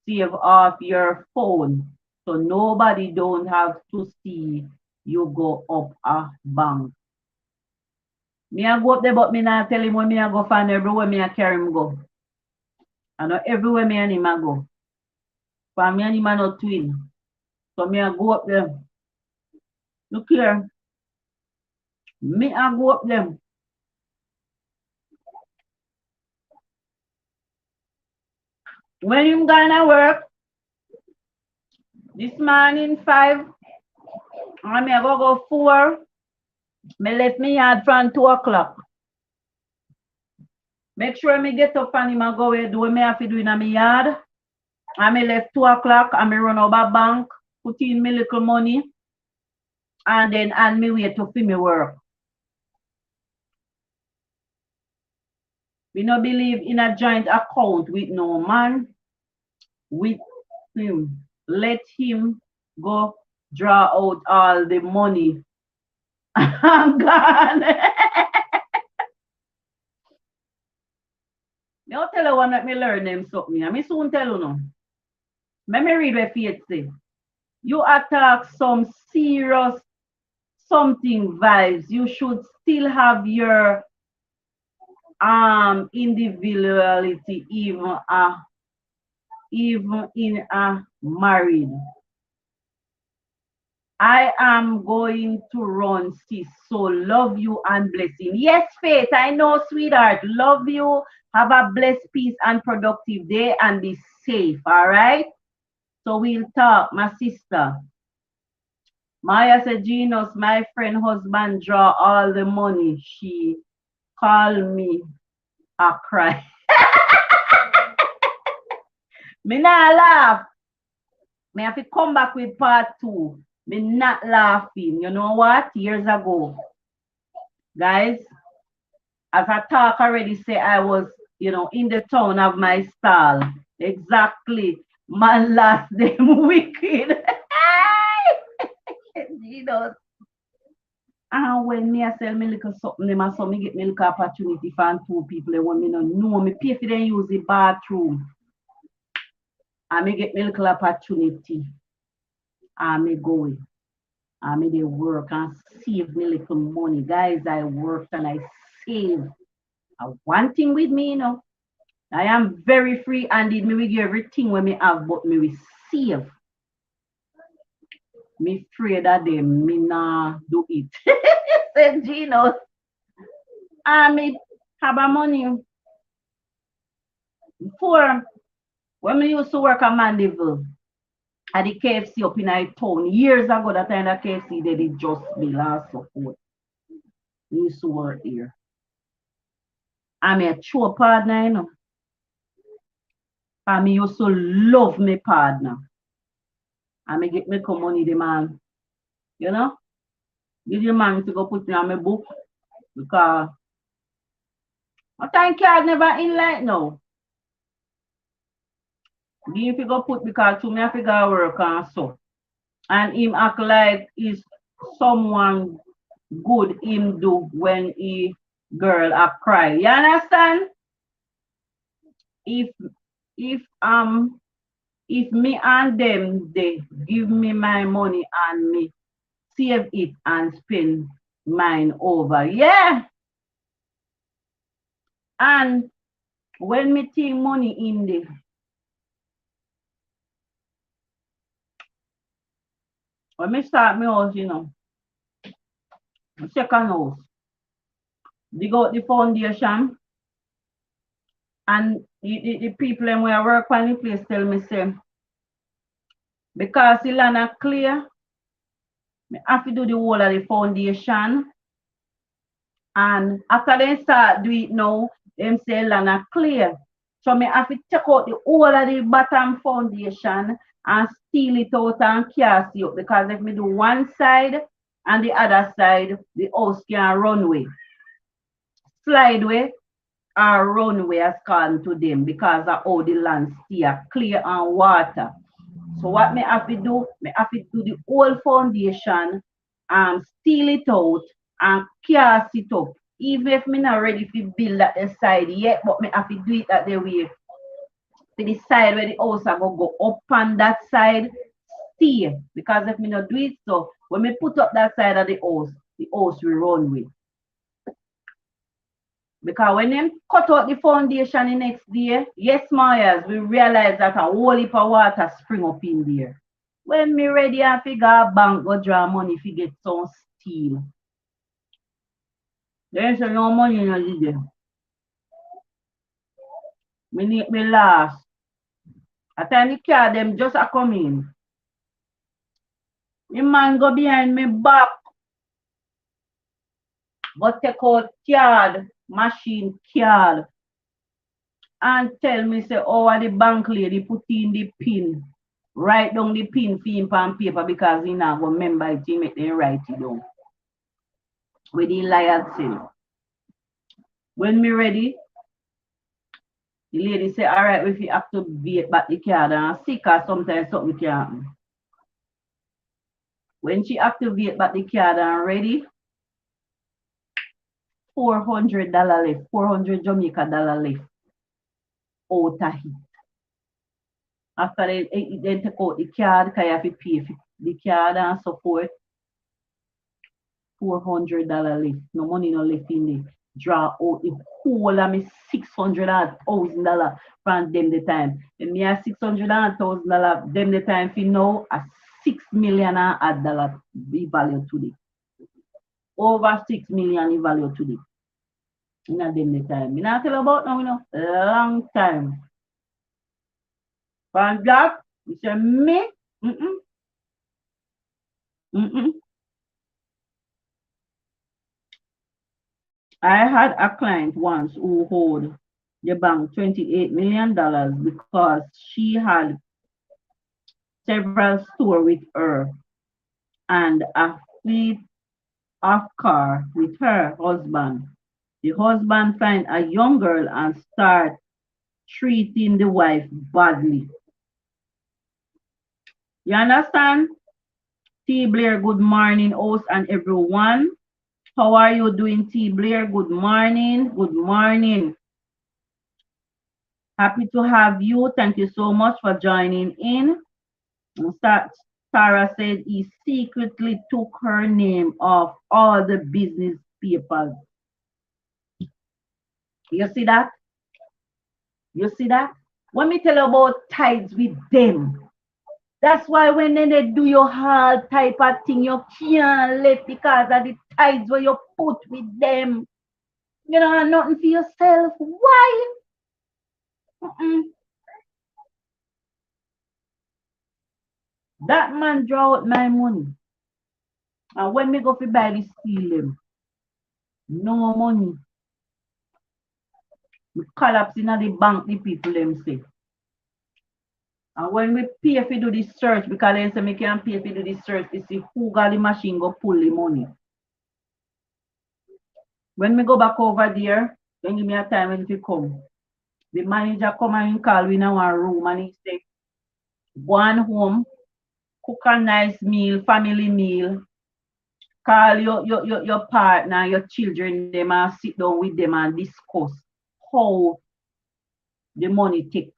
save off your phone. So nobody don't have to see you go up a bank. Me I go up there, but me not tell him where me I go find everywhere me I carry him go. I know everywhere me and him I go. For me and him are not twin. So me I go up there. Look here. Me I go up there. When him gonna work, this morning 5, and me I go 4. Me left me yard from 2 o'clock. Make sure me get up and him a go do what me have to do in my yard. And me left 2 o'clock and me run over bank, put in me little money, and then and me wait to see me work. We no believe in a joint account with no man, with him. Let him go draw out all the money. I'm gone. Me I'll tell you one that me learn them something. I me soon tell you no. Let me read what Faith say. You attack some serious something vibes. You should still have your individuality even in a married. I am going to run, sis. So love you and blessing. Yes, Faith, I know, sweetheart. Love you. Have a blessed, peace, and productive day and be safe. All right? So we'll talk, my sister. Maya said, Genius, my friend husband draw all the money. She called me a cry. Me not laugh. Me have to come back with part 2. Me not laughing. You know what? Years ago, guys, as I talk already say I was, in the town of my stall. Exactly. Man last them wicked. You know. And when me I sell me little something, them and so me get me little opportunity for 2 people that want me no know. Me pay for them use the bathroom. And me get me little opportunity. And me go in. And me they work and save me little money. Guys, I work and I save. One thing with me, I am very free-handed. Me will give everything when me have, but me will save. Me afraid that them, me nah do it. Said Gino. And me have a money. Before, when me used to work at Mandeville, at the KFC up in our town, years ago, that time the KFC, they did just be last support. We used to work here. I'm a true partner, And me used to love my partner. And me get me come money the man. Give the man to go put me on my book. Because my time card never in like now. Give him to go put because to me I figure work and so. And him act like he's someone good him do when he girl a cry. You understand? If me and them they give me my money and me save it and spend mine over. Yeah. And when me take money in there, when me start my house, second house, dig out the foundation, and the people when I work on the place tell me, say, because the land are clear, I have to do the whole of the foundation. And after they start do it now, them say land are clear. So me have to take out the whole of the bottom foundation and steal it out and cast it up. Because if me do one side and the other side, the house can run way. Slide way or runway as called to them because of how the land stay clear and water. So what me have to do? Me have to do the whole foundation and steal it out and cast it up. Even if me not ready to build at the side yet, but me have to do it at the way. To the side where the house are going to go up on that side, stay. Because if me not do it so, when me put up that side of the house will run with. Because when them cut out the foundation the next day, yes, Myers, we realize that a whole heap of water spring up in there. When me ready and figure bank go draw money if you get some steel. There's no money in the there. Me need me last. At time the car them just a come in. The man go behind me back, go take out card, machine card, and tell me say, oh, the bank lady put in the pin. Write down the pin for him on paper because he not go remember it, he make them write it down. With the liar self. When me ready, the lady say, all right, if you activate back the card and sick or sometimes something can happen. When she activate back the card and ready, $400 left, 400 Jamaica dollar left out of it. After they take out the card, because you have to pay for the card and so forth, $400 left. No money no left in there. Draw out the whole of me $600,000 from them the time. And me have $600,000 them the time for now a $6 million be value today. Over 6 million in value today. In a them the time. Me not tell about now, you know, long time. From that, you say me, mm-mm, mm-mm. I had a client once who owed the bank $28 million because she had several stores with her and a fleet of car with her husband. The husband find a young girl and start treating the wife badly. You understand? T. Blair, good morning, host and everyone. How are you doing, T. Blair? Good morning. Good morning. Happy to have you. Thank you so much for joining in. Sarah said he secretly took her name off all the business papers. You see that? You see that? When me tell you about tithes with them, that's why when they do your hard type of thing, you can't let because of the tithes where you put with them. You don't have nothing for yourself. Why? Mm-mm. That man draw out my money. And when me go to buy the steel them, no money. We collapse in the bank, the people them say. And when we pay for do the search, because they say we can pay for do the search to see who got the machine go pull the money. When we go back over there, then give me a time when to come. The manager come and call we in our room and he say, go on home, cook a nice meal, family meal, call your partner, your children, them and sit down with them and discuss how the money take.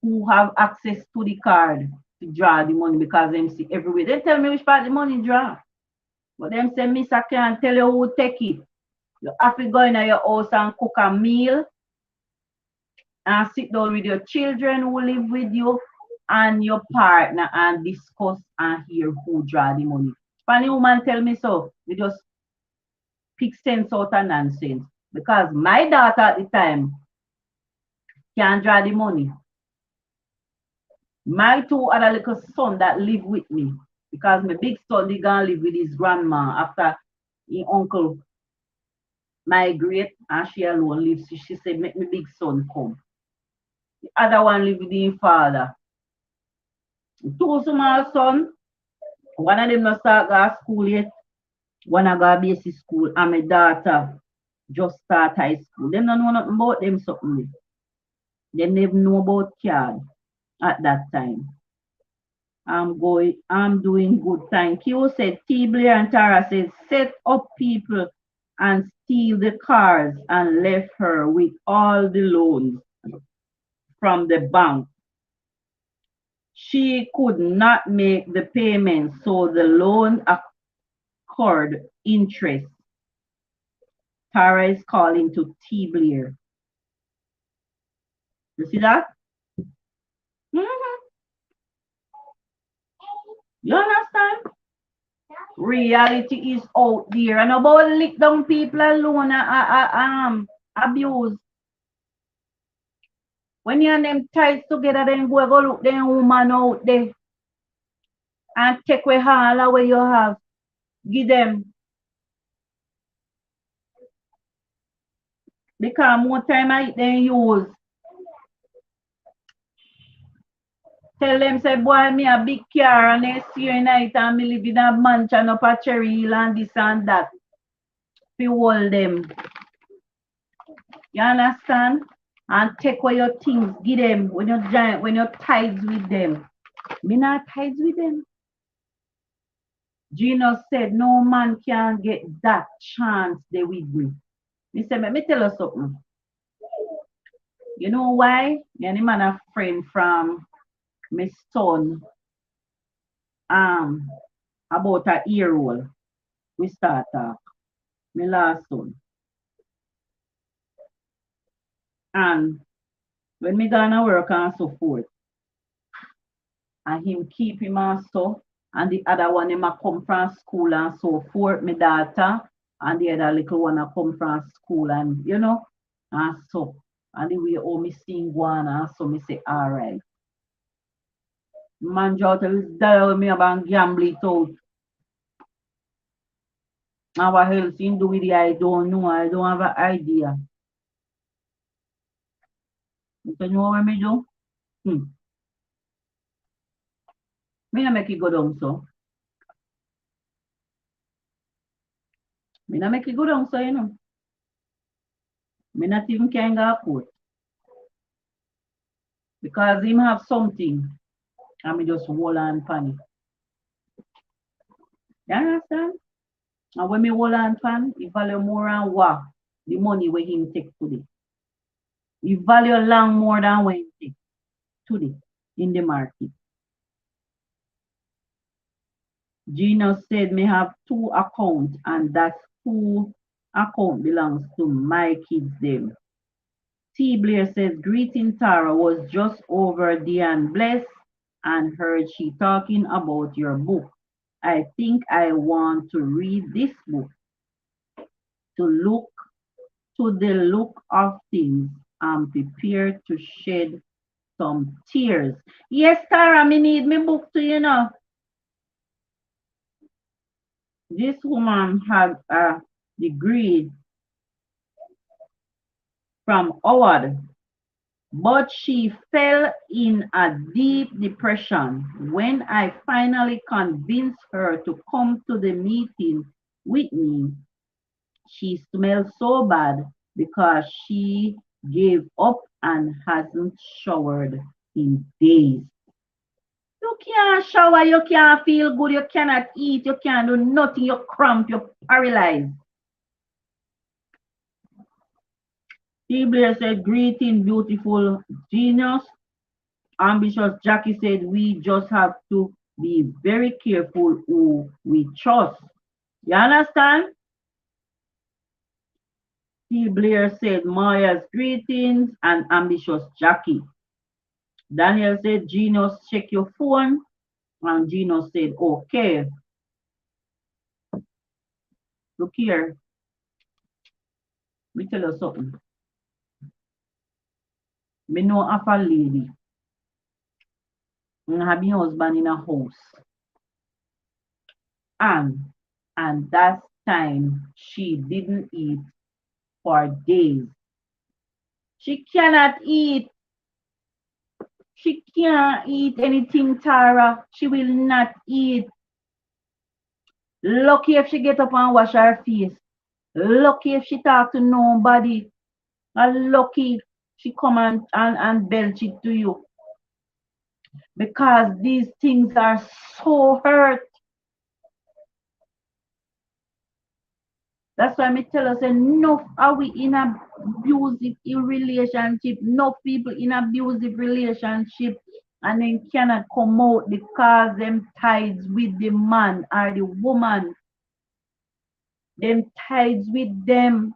Who have access to the card to draw the money because them see everywhere. They tell me which part the money draw. But them say, Miss, I can't tell you who take it. You have to go in your house and cook a meal and sit down with your children who live with you and your partner and discuss and hear who draw the money. Funny woman tell me so. We just pick sense out of nonsense. Because my daughter at the time can't draw the money. My two other little son that live with me, because my big son they gonna live with his grandma after his uncle migrate and she alone lives. She said, make my big son come. The other one live with his father. Two small son, one of them not start go school yet, one of go basic school, and my daughter just start high school. Them don't know nothing about them something. They never know about card at that time. I'm doing good, thank you. Said T. Blair and Tara said, set up people and steal the cars and left her with all the loans from the bank. She could not make the payment, so the loan accrued interest. Tara is calling to T. Blair. You see that? Mm-hmm. You understand? Reality is out there. And about lick down people alone abuse. When you and them ties together, then go look them woman out there and take away all away you have. Give them. Because more time I then use. Tell them say boy me a big car and next year night and me live in a mansion up a Cherry Hill and this and that. Fi hold them. You understand? And take away your things, give them when you're giant, when you're tied with them. Me not tied with them. Gino said no man can get that chance they with me. Me say, let me tell you something. You know why? Me and him and a friend from my son about a year old. We start talk. My last son. And when me gonna work and so forth, and him keep him and so, and the other one him a come from school and so forth, my daughter, and the other little one a come from school and you know, and so. And the way all me seeing one and so me say, all right. Man just tell his dad me about gamble it out. And what else he do with it, I don't know. I don't have an idea. You know what me do? Me not make it go down so. Me not make it go down so, you know. Me not even can go court. Because him have something. And me just hold on pan it. You understand? And when me hold on pan, he value more than what the money where him take today. He value long more than when he take today in the market. Gino said me have two accounts and that two account belongs to my kids them. T. Blair says, greeting Tara was just over Diane Bless and heard she talking about your book. I think I want to read this book to look to the look of things. I'm prepared to shed some tears. Yes, Tara, me need my book to, you know. This woman had a degree from Howard, but she fell in a deep depression. When I finally convinced her to come to the meeting with me, she smelled so bad because she gave up and hasn't showered in days. You can't shower, you can't feel good, you cannot eat, you can't do nothing, you're cramped, you're paralyzed. T. Blair said, greeting, beautiful genius. Ambitious Jackie said, we just have to be very careful who we trust. You understand? T. Blair said, Maya's greetings and ambitious Jackie. Daniel said, Genius, check your phone. And Genius said, okay. Look here. Let me tell you something. Me know of a lady. And have her husband in a house. And that time she didn't eat for days. She cannot eat. She can't eat anything, Tara. She will not eat. Lucky if she get up and wash her face. Lucky if she talk to nobody. And lucky she come and belch it to you. Because these things are so hurt. That's why I tell us enough are we in a abusive relationship, enough people in abusive relationship and then cannot come out because them ties with the man or the woman. Them ties with them.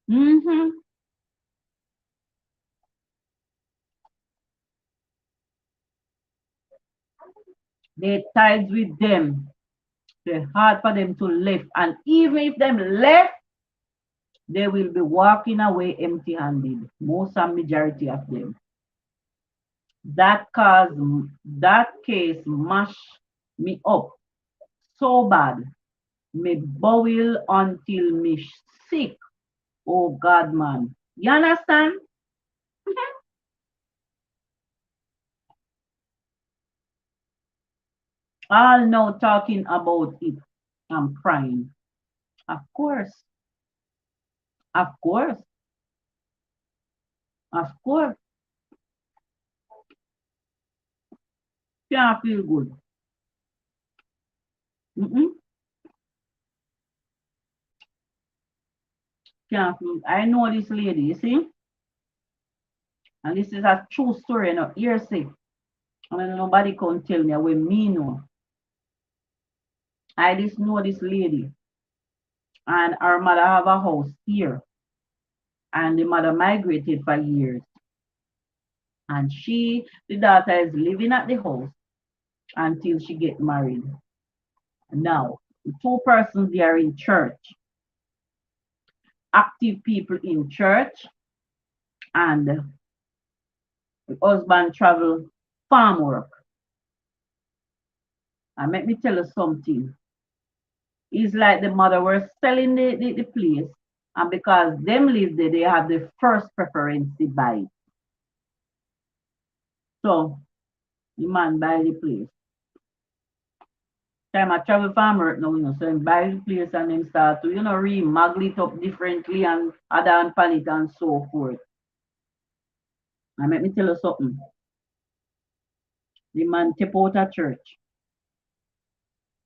Mm-hmm. They ties with them. It's hard for them to live. And even if them left, they will be walking away empty-handed. Most and majority of them. That cause that case mash me up so bad. Me boil until me sick. Oh God, man. You understand? All now talking about it. I'm crying. Of course. Of course. Of course. Can't feel good. Mm-mm. Can't feel. I know this lady, you see? And this is a true story, you know, hearsay. I mean, nobody can tell me what me know. I just know this lady, and her mother have a house here, and the mother migrated for years, and the daughter, is living at the house until she get married. Now, the two persons they are in church, active people in church, and the husband travel farm work. And let me tell you something. It's like the mother were selling the place, and because them live there, they have the first preference to buy it. So the man buy the place. Time I travel farmer now, so him buy the place and then start to, remodel it up differently and add on pan it and so forth. And let me tell you something. The man step out of church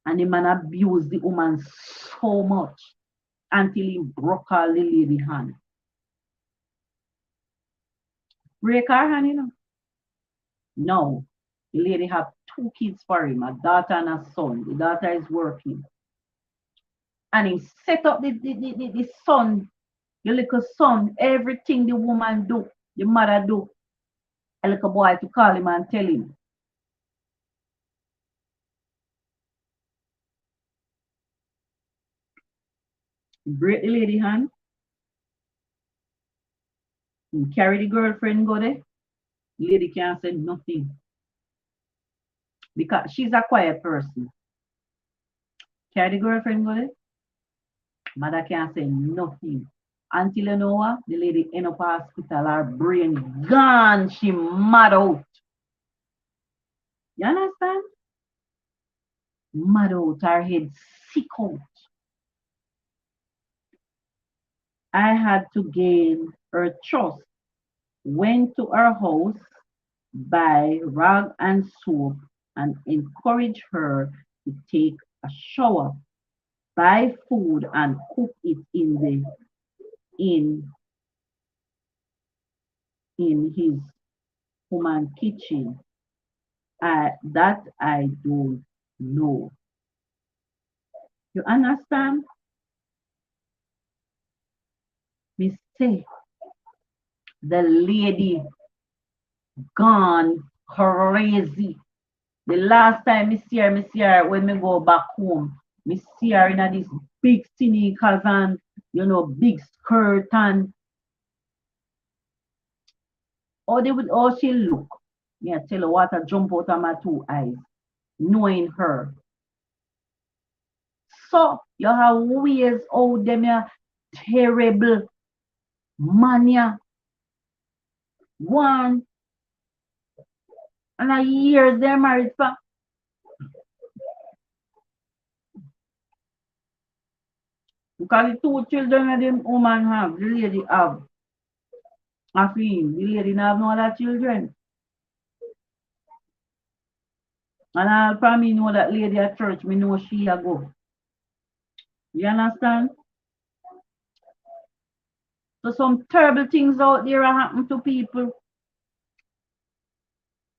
and the man abused the woman so much until he broke all the lady hand. Break her hand, No. The lady have two kids for him, a daughter and a son. The daughter is working. And he set up the son, the little son, everything the woman do, the mother do. A little boy to call him and tell him. Break the lady hand, and carry the girlfriend go there. The lady can't say nothing because she's a quiet person. Carry the girlfriend go there, mother can't say nothing. Until you know what, the lady end up hospital, her brain gone, she mad out. You understand? Mad out, her head sick out. I had to gain her trust. Went to her house, buy rag and soap, and encourage her to take a shower, buy food and cook it in in his woman kitchen. I don't know. You understand? Me say the lady gone crazy. The last time me see her when me go back home. Me see her in a this big sneakers and big skirt and how she look. Me I tell her what I jump out of my two eyes, knowing her. So you have ways out them ya terrible mania. One and a years they're married for. Because the two children that the woman have, the lady have, I feel the lady not have no other children. And all from me know that lady at church, me know she a go. You understand? So some terrible things out there are happen to people.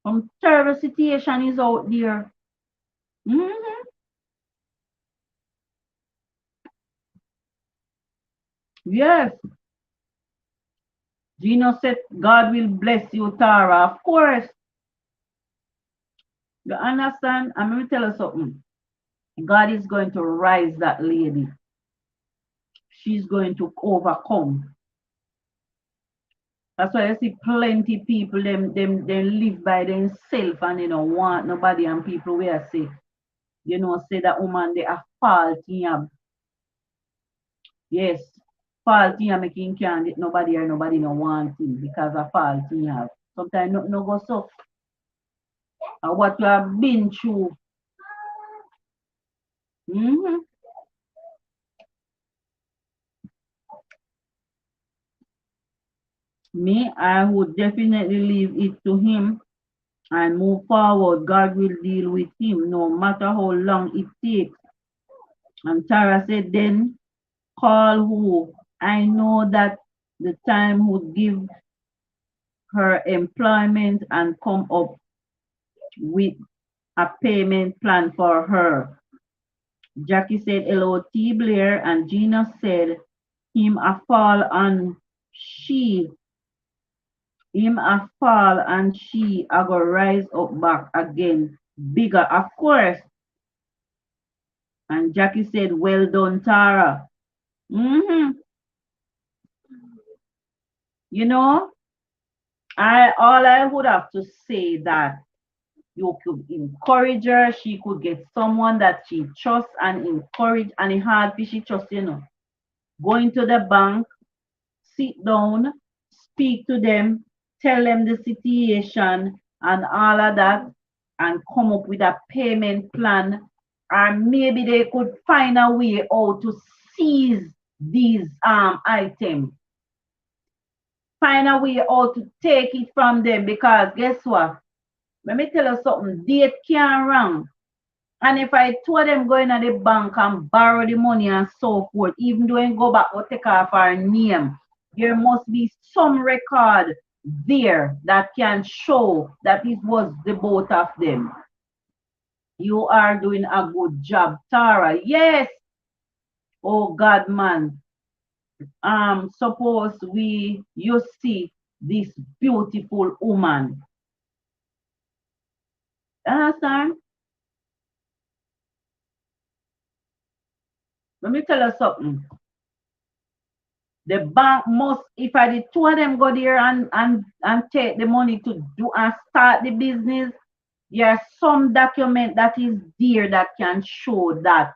Some terrible situation is out there. Hmm. Yes. Gino said, God will bless you, Tara. Of course. You understand? I'm going to tell you something. God is going to rise that lady. She's going to overcome. That's why I see plenty people, them live by themselves and they don't want nobody, and people where say, say that woman they are faulty. Yes, faulty making can't get nobody or nobody no want him because of faulty have. Sometimes no go so. And what you have been through. Mm-hmm. Me, I would definitely leave it to him and move forward. God will deal with him no matter how long it takes. And Tara said, then call who? I know that the time would give her employment and come up with a payment plan for her. Jackie said, hello, T. Blair. And Gina said, him a fall and she, him a fall and she a go rise up back again. Bigger, of course. And Jackie said, well done, Tara. Mm-hmm. You know, I would have to say that you could encourage her. She could get someone that she trusts and encourage, and it hard for she trust, Going to the bank, sit down, speak to them, tell them the situation and all of that, and come up with a payment plan. Or maybe they could find a way how to seize these items. Find a way how to take it from them, because guess what? Let me tell you something, date can't wrong. And if I told them going to the bank and borrow the money and so forth, even though I go back or take off our name, there must be some record there that can show that it was the both of them. You are doing a good job, Tara. Yes. Oh God, man. Suppose you see this beautiful woman. Understand? Let me tell you something. The bank must, if I the two of them go there and take the money to do and start the business, there's some document that is there that can show that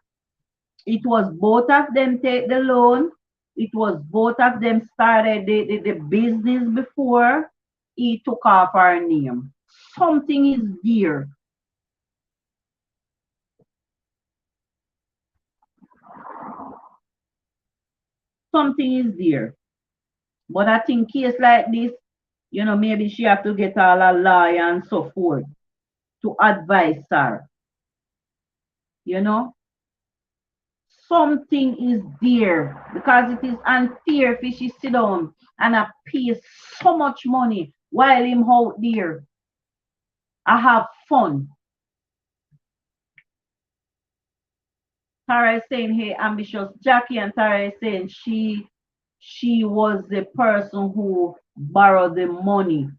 it was both of them take the loan, it was both of them started the business before he took off our name. Something is there. Something is there. But I think case like this, maybe she have to get all a lawyer and so forth to advise her. You know, something is there because it is unfair if she sit down and I pay so much money while him out there. I have fun. Tara is saying, hey, ambitious Jackie, and Tara is saying she was the person who borrowed the money.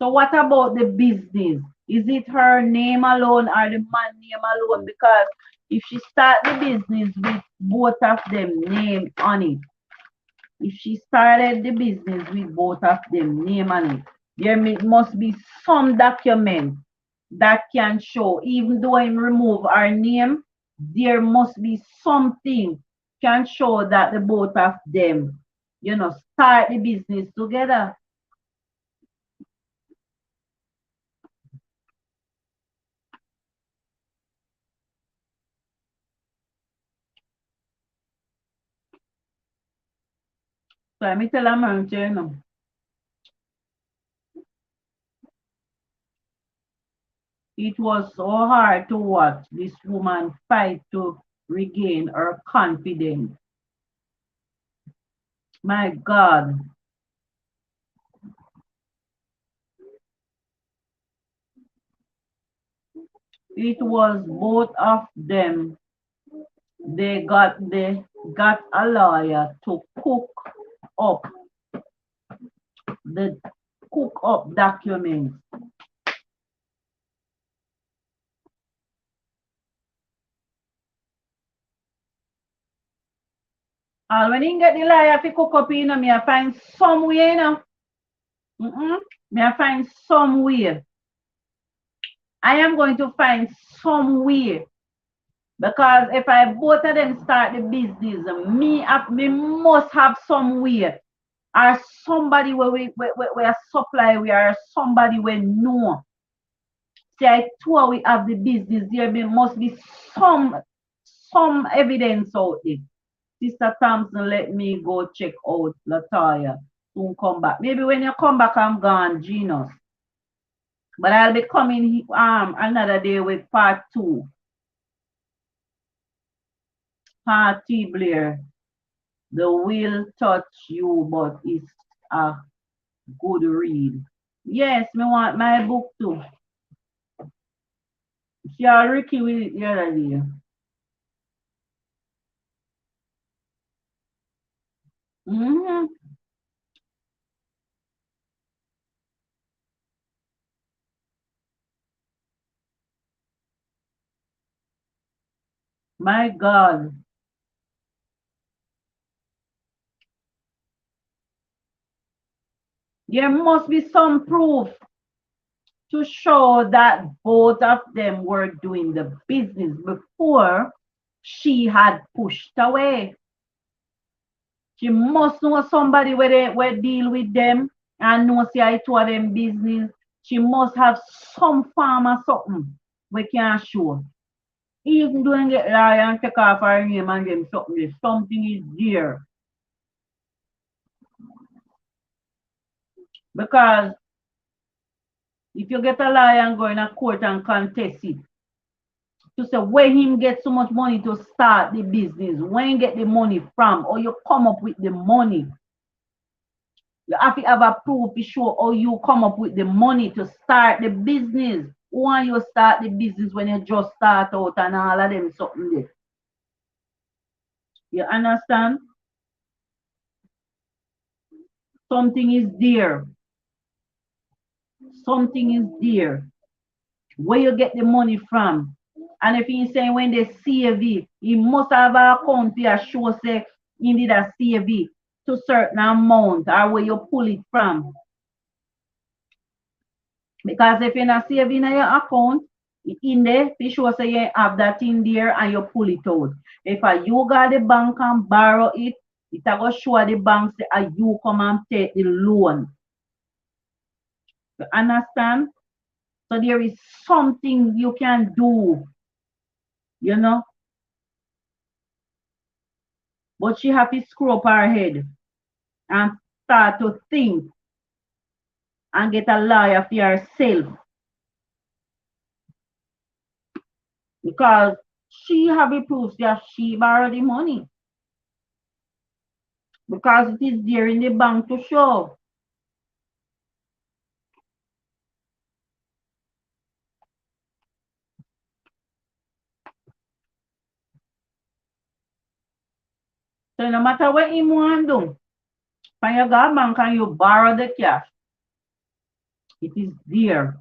So what about the business? Is it her name alone or the man name alone? Because if she start the business with both of them name on it, if she started the business with both of them name on it, there must be some document that can show, even though I remove our name, there must be something can show that the both of them, start the business together. So let me tell her, it was so hard to watch this woman fight to regain her confidence. My God, it was both of them. They got the got a lawyer to up the cook up documents. And when he get the lawyer to cook up, me I find some way, Me I find some way. I am going to find some way. Because if I both of them start the business, me must have some way. Or somebody where we supply, we are somebody we know. See, I told we have the business there must be some evidence out there. Sister Thompson, let me go check out Latoya. Soon come back. Maybe when you come back, I'm gone, Genus. But I'll be coming another day with part 2. Party Blair. The will touch you, but it's a good read. Yes, me want my book too. She Ricky with it the other day. Mm-hmm. My God. There must be some proof to show that both of them were doing the business before she had pushed away. She must know somebody where they where deal with them and know see I to them business. She must have some form or something we can show. Even doing get lie and take off her name and them something is there. Because if you get a liar and go in a court and contest it, to say where him get so much money to start the business, where he get the money from, or you come up with the money. You have to have a proof to show how you come up with the money to start the business. Why you start the business when you just start out and all of them something there? You understand? Something is there. Something is there. Where you get the money from? And if he's saying when they save it, he must have an account to show say he did a save it to certain amount or where you pull it from. Because if you're not saving in your account, in there, be sure say you have that in there and you pull it out. If you got the bank and borrow it, it will show the bank say you come and take the loan. You understand? So there is something you can do, you know. But she have to screw up her head and start to think and get a lawyer for herself. Because she have a proof that she borrowed the money. Because it is there in the bank to show. So no matter what you want to do, when you go bank and you borrow the cash, it is there.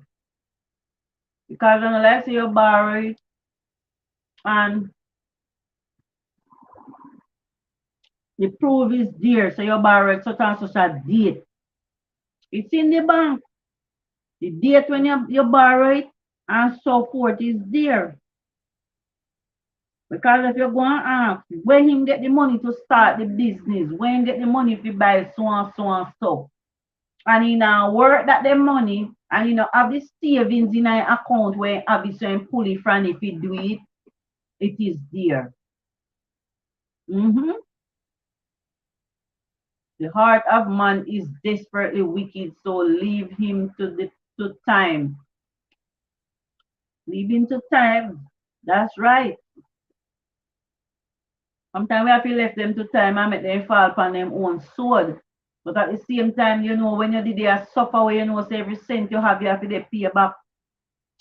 Because unless you borrow it and the proof is there, so you borrow it such and such a date. It's in the bank. The date when you borrow it and so forth is there. Because if you're going to ask where him get the money to start the business, where him get the money to buy so and so and so, and he now work that the money and have the savings in an account where obviously him pull it from if he do it, it is there. Mm-hmm. The heart of man is desperately wicked, so leave him to time. Leave him to time. That's right. Sometimes we have to left them to time and make them fall upon them own sword. But at the same time, when you did their suffer where say every cent you have to pay back.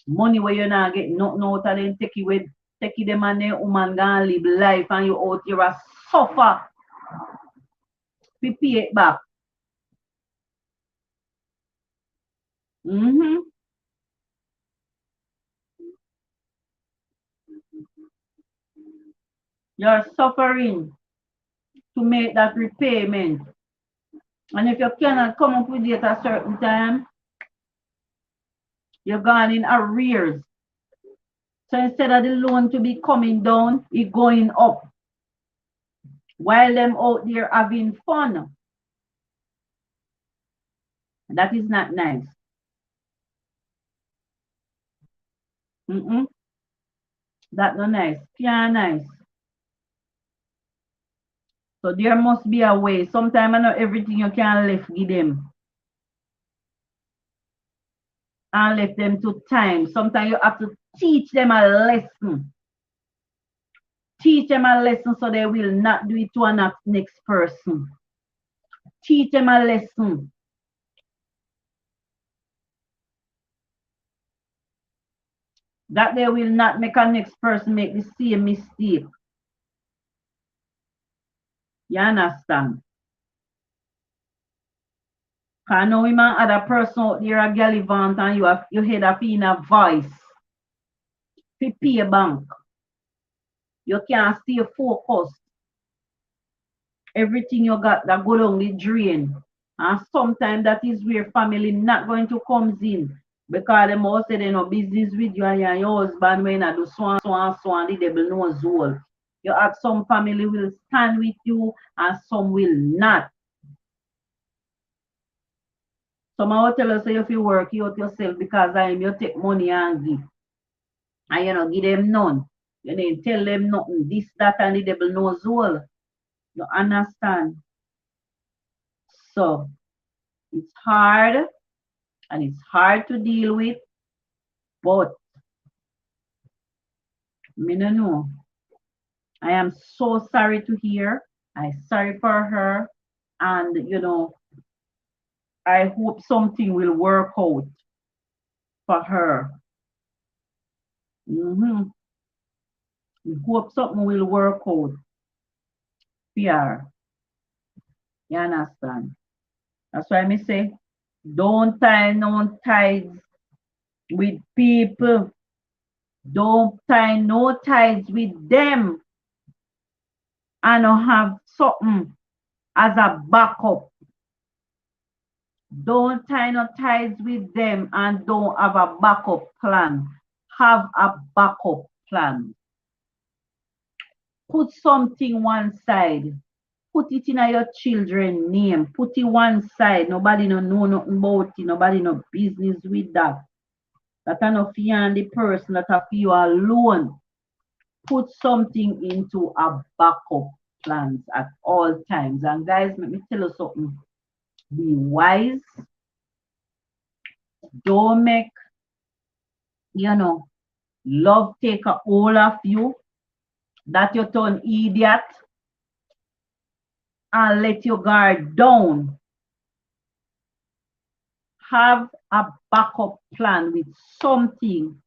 Money where you not get nothing out of them, take it them and their woman gonna live life and you out here suffer to pay it back. Mm-hmm. You're suffering to make that repayment. And if you cannot come up with it at a certain time, you're gone in arrears. So instead of the loan to be coming down, it's going up. While them out there having fun. That is not nice. Mm-mm. That not nice. Can't nice. So there must be a way. Sometimes I know everything you can left give them. And left them to time. Sometimes you have to teach them a lesson. Teach them a lesson so they will not do it to a next person. Teach them a lesson. That they will not make a next person make the same mistake. You understand? Because now we man other person out there a gallivant and you head up in a voice. To pay bank. You can't stay focused. Everything you got that go down the drain. And sometimes that is where family not going to come in. Because them all say they no business with you and your husband when I do so and the devil knows all. You have some family will stand with you and some will not. Some will tell us say if you work you out yourself because I am you take money and give. And you know give them none. You didn't tell them nothing. This, that and the devil knows all. You understand? So it's hard and it's hard to deal with, but me no know. I am so sorry to hear. I'm sorry for her. And I hope something will work out for her. Mm-hmm. I hope something will work out for her. You understand? That's why I say, don't tie no ties with people. Don't tie no ties with them and have something as a backup. Don't tie no ties with them and don't have a backup plan. Have a backup plan. Put something one side. Put it in your children's name. Put it one side. Nobody no know nothing about it. Nobody no business with that. That are not for you and the person that are for you alone. Put something into a backup plans at all times. And guys, let me tell you something. Be wise. Don't make, love take a hold of you. That you turn idiot and let your guard down. Have a backup plan with something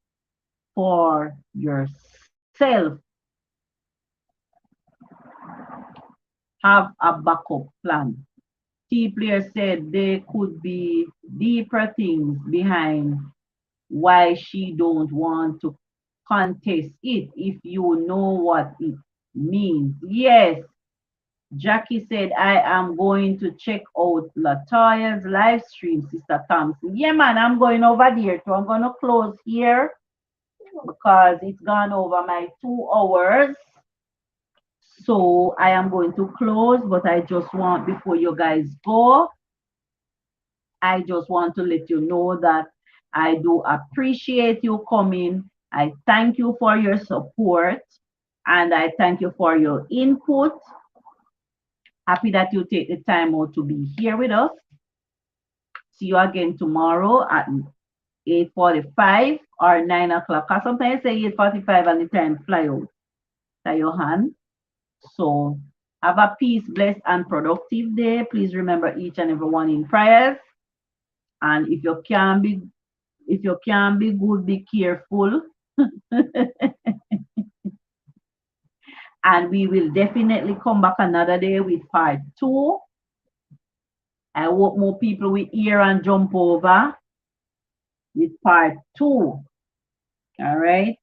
for yourself. Have a backup plan. T player said there could be deeper things behind why she don't want to contest it if you know what it means. Yes. Jackie said, I am going to check out Latoya's live stream, Sister Thompson. Yeah, man, I'm going over there too. I'm going to close here because it's gone over my 2 hours. So I am going to close, but I just want, before you guys go, I just want to let you know that I do appreciate you coming. I thank you for your support and I thank you for your input. Happy that you take the time out to be here with us. See you again tomorrow at 8:45 or 9 o'clock. Because sometimes I say 8:45 and the time fly out. Tie your hand. So have a peace, blessed, and productive day. Please remember each and every one in prayers. And if you can be good, be careful. And we will definitely come back another day with part 2. I hope more people will hear and jump over with part 2. All right.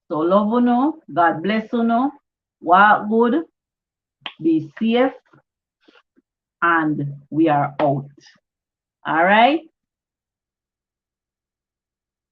So love you know. God bless you know. Walk good. Be safe. And we are out. All right.